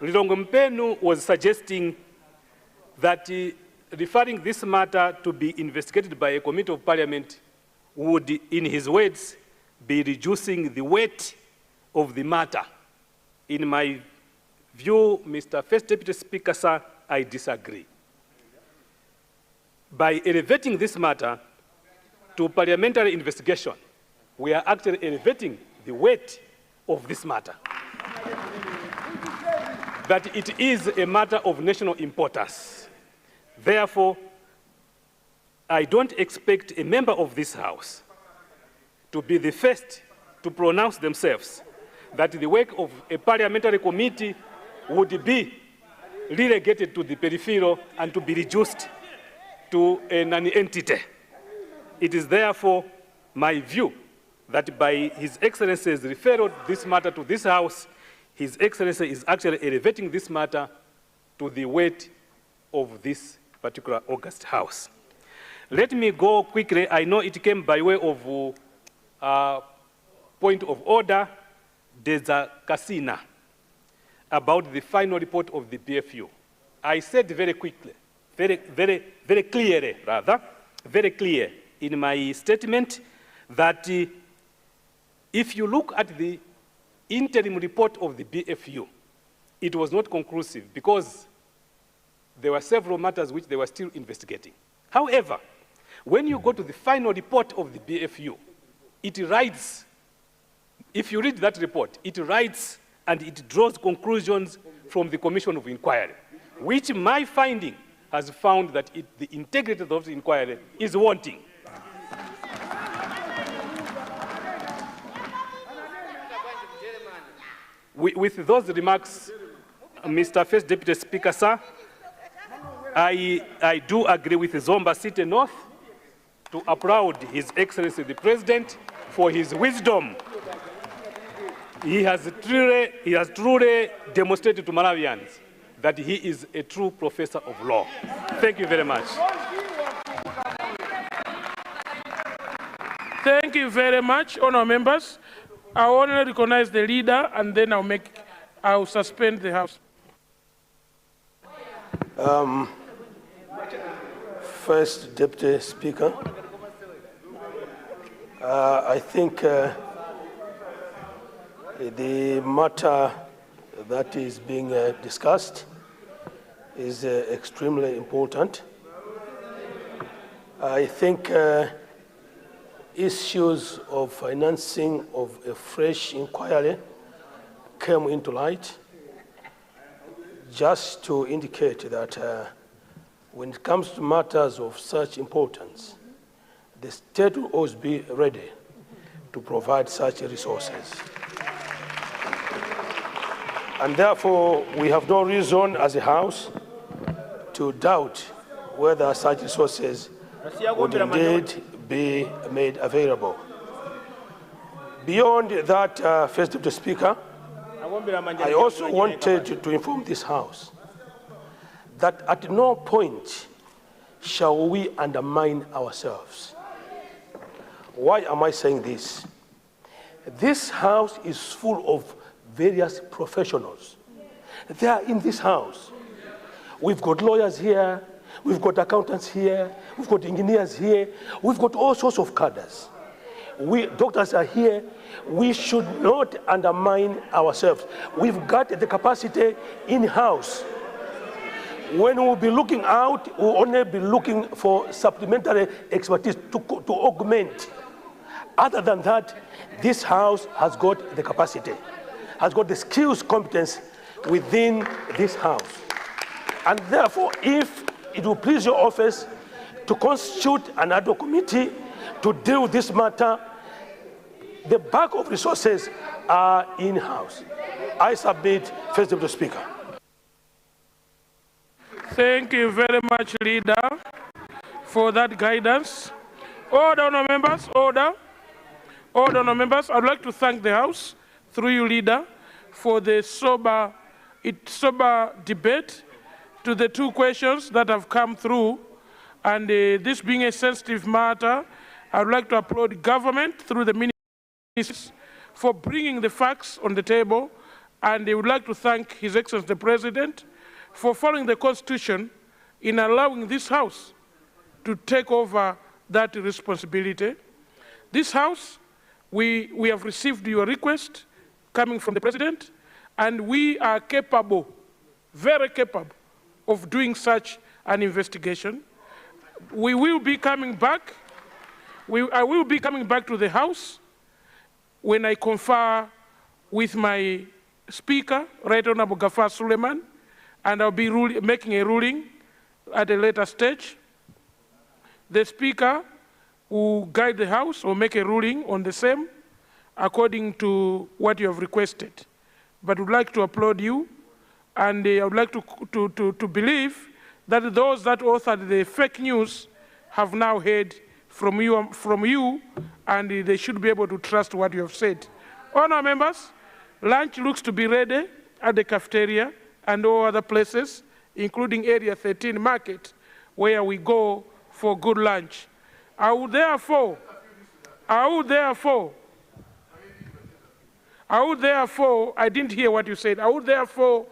Speaker 16: Lilongwe Mpenu was suggesting that referring this matter to be investigated by a committee of parliament would, in his words, be reducing the weight of the matter. In my view, Mr. First Deputy Speaker, sir, I disagree. By elevating this matter to parliamentary investigation, we are actually elevating the weight of this matter. That it is a matter of national importance. Therefore, I don't expect a member of this House to be the first to pronounce themselves that the work of a parliamentary committee would be relegated to the peripheral and to be reduced to an entity. It is therefore my view that by His Excellency's referral this matter to this House, His Excellency is actually elevating this matter to the weight of this particular August House. Let me go quickly. I know it came by way of point of order. There's a Kasina about the final report of the PFU. I said very quickly, very clearly, very clear in my statement that if you look at the interim report of the BFU, it was not conclusive because there were several matters which they were still investigating. However, when you go to the final report of the BFU, it writes, if you read that report, it writes and it draws conclusions from the Commission of Inquiry, which my finding has found that the integrity of the inquiry is wanting. With those remarks, Mr. First Deputy Speaker, sir, I do agree with Zomba City North to applaud His Excellency the President for his wisdom. He has truly demonstrated to Malawians that he is a true professor of law. Thank you very much.
Speaker 1: Thank you very much, honourable members. I only recognize the leader, and then I'll suspend the House.
Speaker 12: First Deputy Speaker, I think the matter that is being discussed is extremely important. I think issues of financing of a fresh inquiry came into light just to indicate that when it comes to matters of such importance, the state will always be ready to provide such resources. And therefore, we have no reason as a House to doubt whether such resources would indeed be made available. Beyond that, First Deputy Speaker, I also wanted to inform this House that at no point shall we undermine ourselves. Why am I saying this? This House is full of various professionals. They are in this House. We've got lawyers here, we've got accountants here, we've got engineers here, we've got all sorts of cadres. Doctors are here. We should not undermine ourselves. We've got the capacity in-house. When we'll be looking out, we'll only be looking for supplementary expertise to augment. Other than that, this House has got the capacity, has got the skills, competence within this House. And therefore, if it will please your office to constitute an ad hoc committee to deal with this matter, the bulk of resources are in-house. I submit, First Deputy Speaker.
Speaker 1: Thank you very much, Leader, for that guidance. Order, honourable members, order. Order, honourable members. I'd like to thank the House, through you, Leader, for the sober debate to the two questions that have come through. And this being a sensitive matter, I'd like to applaud government through the ministers for bringing the facts on the table. And I would like to thank His Excellency the President for following the Constitution in allowing this House to take over that responsibility. This House, we have received your request coming from the President, and we are capable, very capable, of doing such an investigation. We will be coming back. I will be coming back to the House when I confer with my Speaker, Right Honorable Gafar Suleiman, and I'll be making a ruling at a later stage. The Speaker will guide the House or make a ruling on the same according to what you have requested. But I would like to applaud you, and I would like to believe that those that authored the fake news have now heard from you, and they should be able to trust what you have said. Honourable members, lunch looks to be ready at the cafeteria and all other places, including Area 13 Market, where we go for good lunch. I would therefore I didn't hear what you said. I would therefore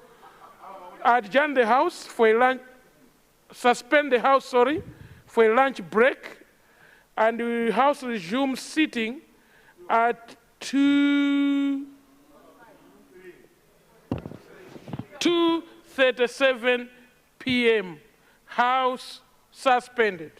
Speaker 1: adjourn the House for a lunch, suspend the House, sorry, for a lunch break, and the House resumes sitting at 2:37 p.m. House suspended.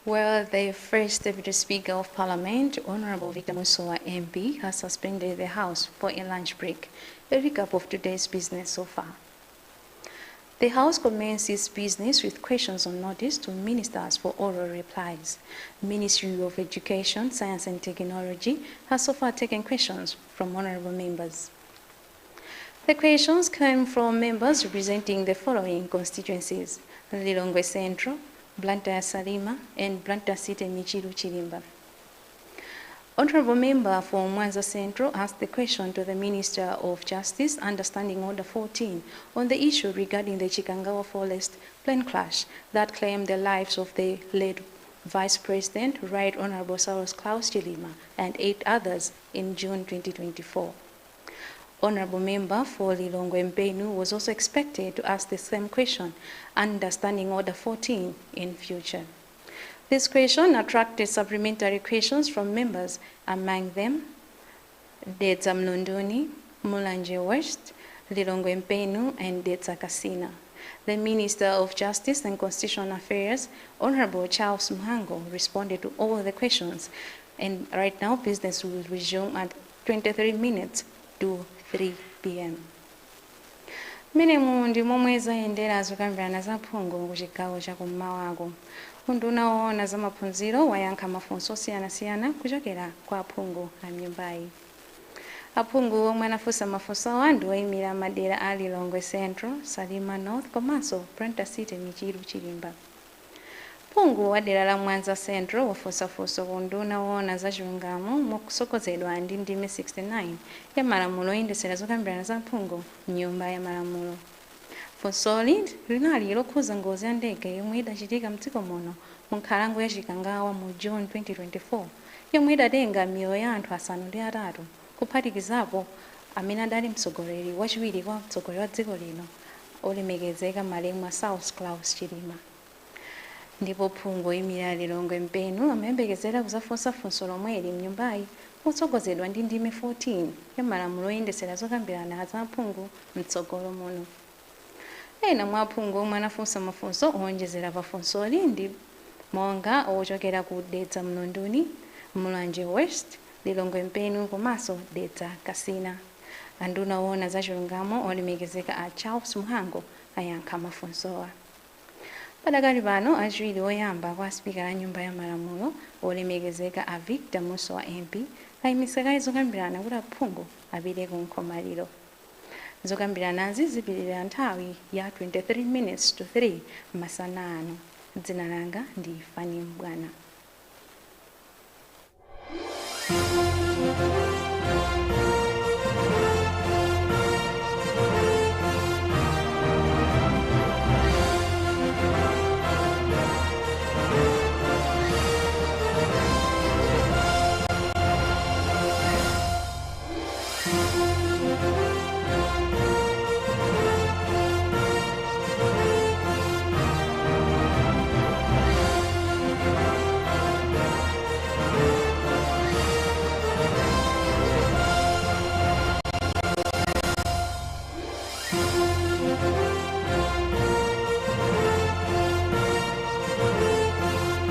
Speaker 20: Well, the first Deputy Speaker of Parliament, Honorable Victor Musowa MP, has suspended the House for a lunch break. A recap of today's business so far. The House commences business with questions on notice to ministers for oral replies. Ministry of Education, Science and Technology has so far taken questions from honorable members. The questions came from members representing the following constituencies: Lilongwe Central, Blantyre Salima, and Blantyre City Michiru Chilimba. Honorable Member for Mwanza Central asked the question to the Minister of Justice, Understanding Order 14, on the issue regarding the Chikangawa Forest plane crash that claimed the lives of the late Vice President, Right Honorable Saros Klaus Chilima, and 8 others in June 2024. Honorable Member for Lilongwe Mpenu was also expected to ask the same question, Understanding Order 14, in future. This question attracted supplementary questions from members, among them Detsa Mlondoni, Mulanje West, Lilongwe Mpenu, and Detsa Kasina. The Minister of Justice and Constitutional Affairs, Honorable Charles Muhango, responded to all the questions, and right now business will resume at 23 minutes to 3 p.m. Mene mundi momwe zayendera zokambirana za phungu kuchigawo chakummawa. Unduna woona za maphunziro wayankha mafunso osiyanasiyana kuchokera kwa aphungu a nyumbayi. Aphungu omwe anafunsa mafunso awa ndi oyimira madera a Lilongwe Central, Salima North komanso Blantyre City Michiru Chilimba. Phungu wa dera la Mwanza Central wafunsafunso ku unduna woona za chilungamo mokusokozedwa ndi ndime 69 ya malamulo oyendetsera zokambirana za phungu m'nyumba ya malamulo. Funsoli linali lokhuza ngozi ya ndege yomwe idachitika mdziko muno mu nkhalango ya Chikangawa mu June 2024 yomwe idatenga miyoyo ya anthu 8 kuphatikizapo amene adali mtsogoleri wachiwiri kwa mtsogoleri wa dziko lino olemekezeka Malemu Saros Klaus Chilima. Ndipo phungu oyimira Lilongwe Mpenu amayembekezera kuzafunsa funso lomweli mnyumbayi motsogozedwa ndi ndime 14 ya malamulo oyendetsera zokambirana za aphungu mtsogolo muno. Ena mwa aphungu omwe anafunsa mafunso owonjezera pa funsoli ndi monga ochokera ku Detsa Mlondoni, Mulanje West, Lilongwe Mpenu komanso Detsa Kasina. Anduna woona za chilungamo olemekezeka a Charles Muhango ayankha mafunsowa. Padakali pano achiwiri oyamba kwa spika la nyumba ya malamulo olemekezeka a Victor Musowa MP ayimiseka zokambirana kuti aphungu apite ku nkhomaliro. Zokambiranazi zipitirira nthawi ya 23 minutes to 3 masana ano. Dzina langa ndi Fani Mbwana.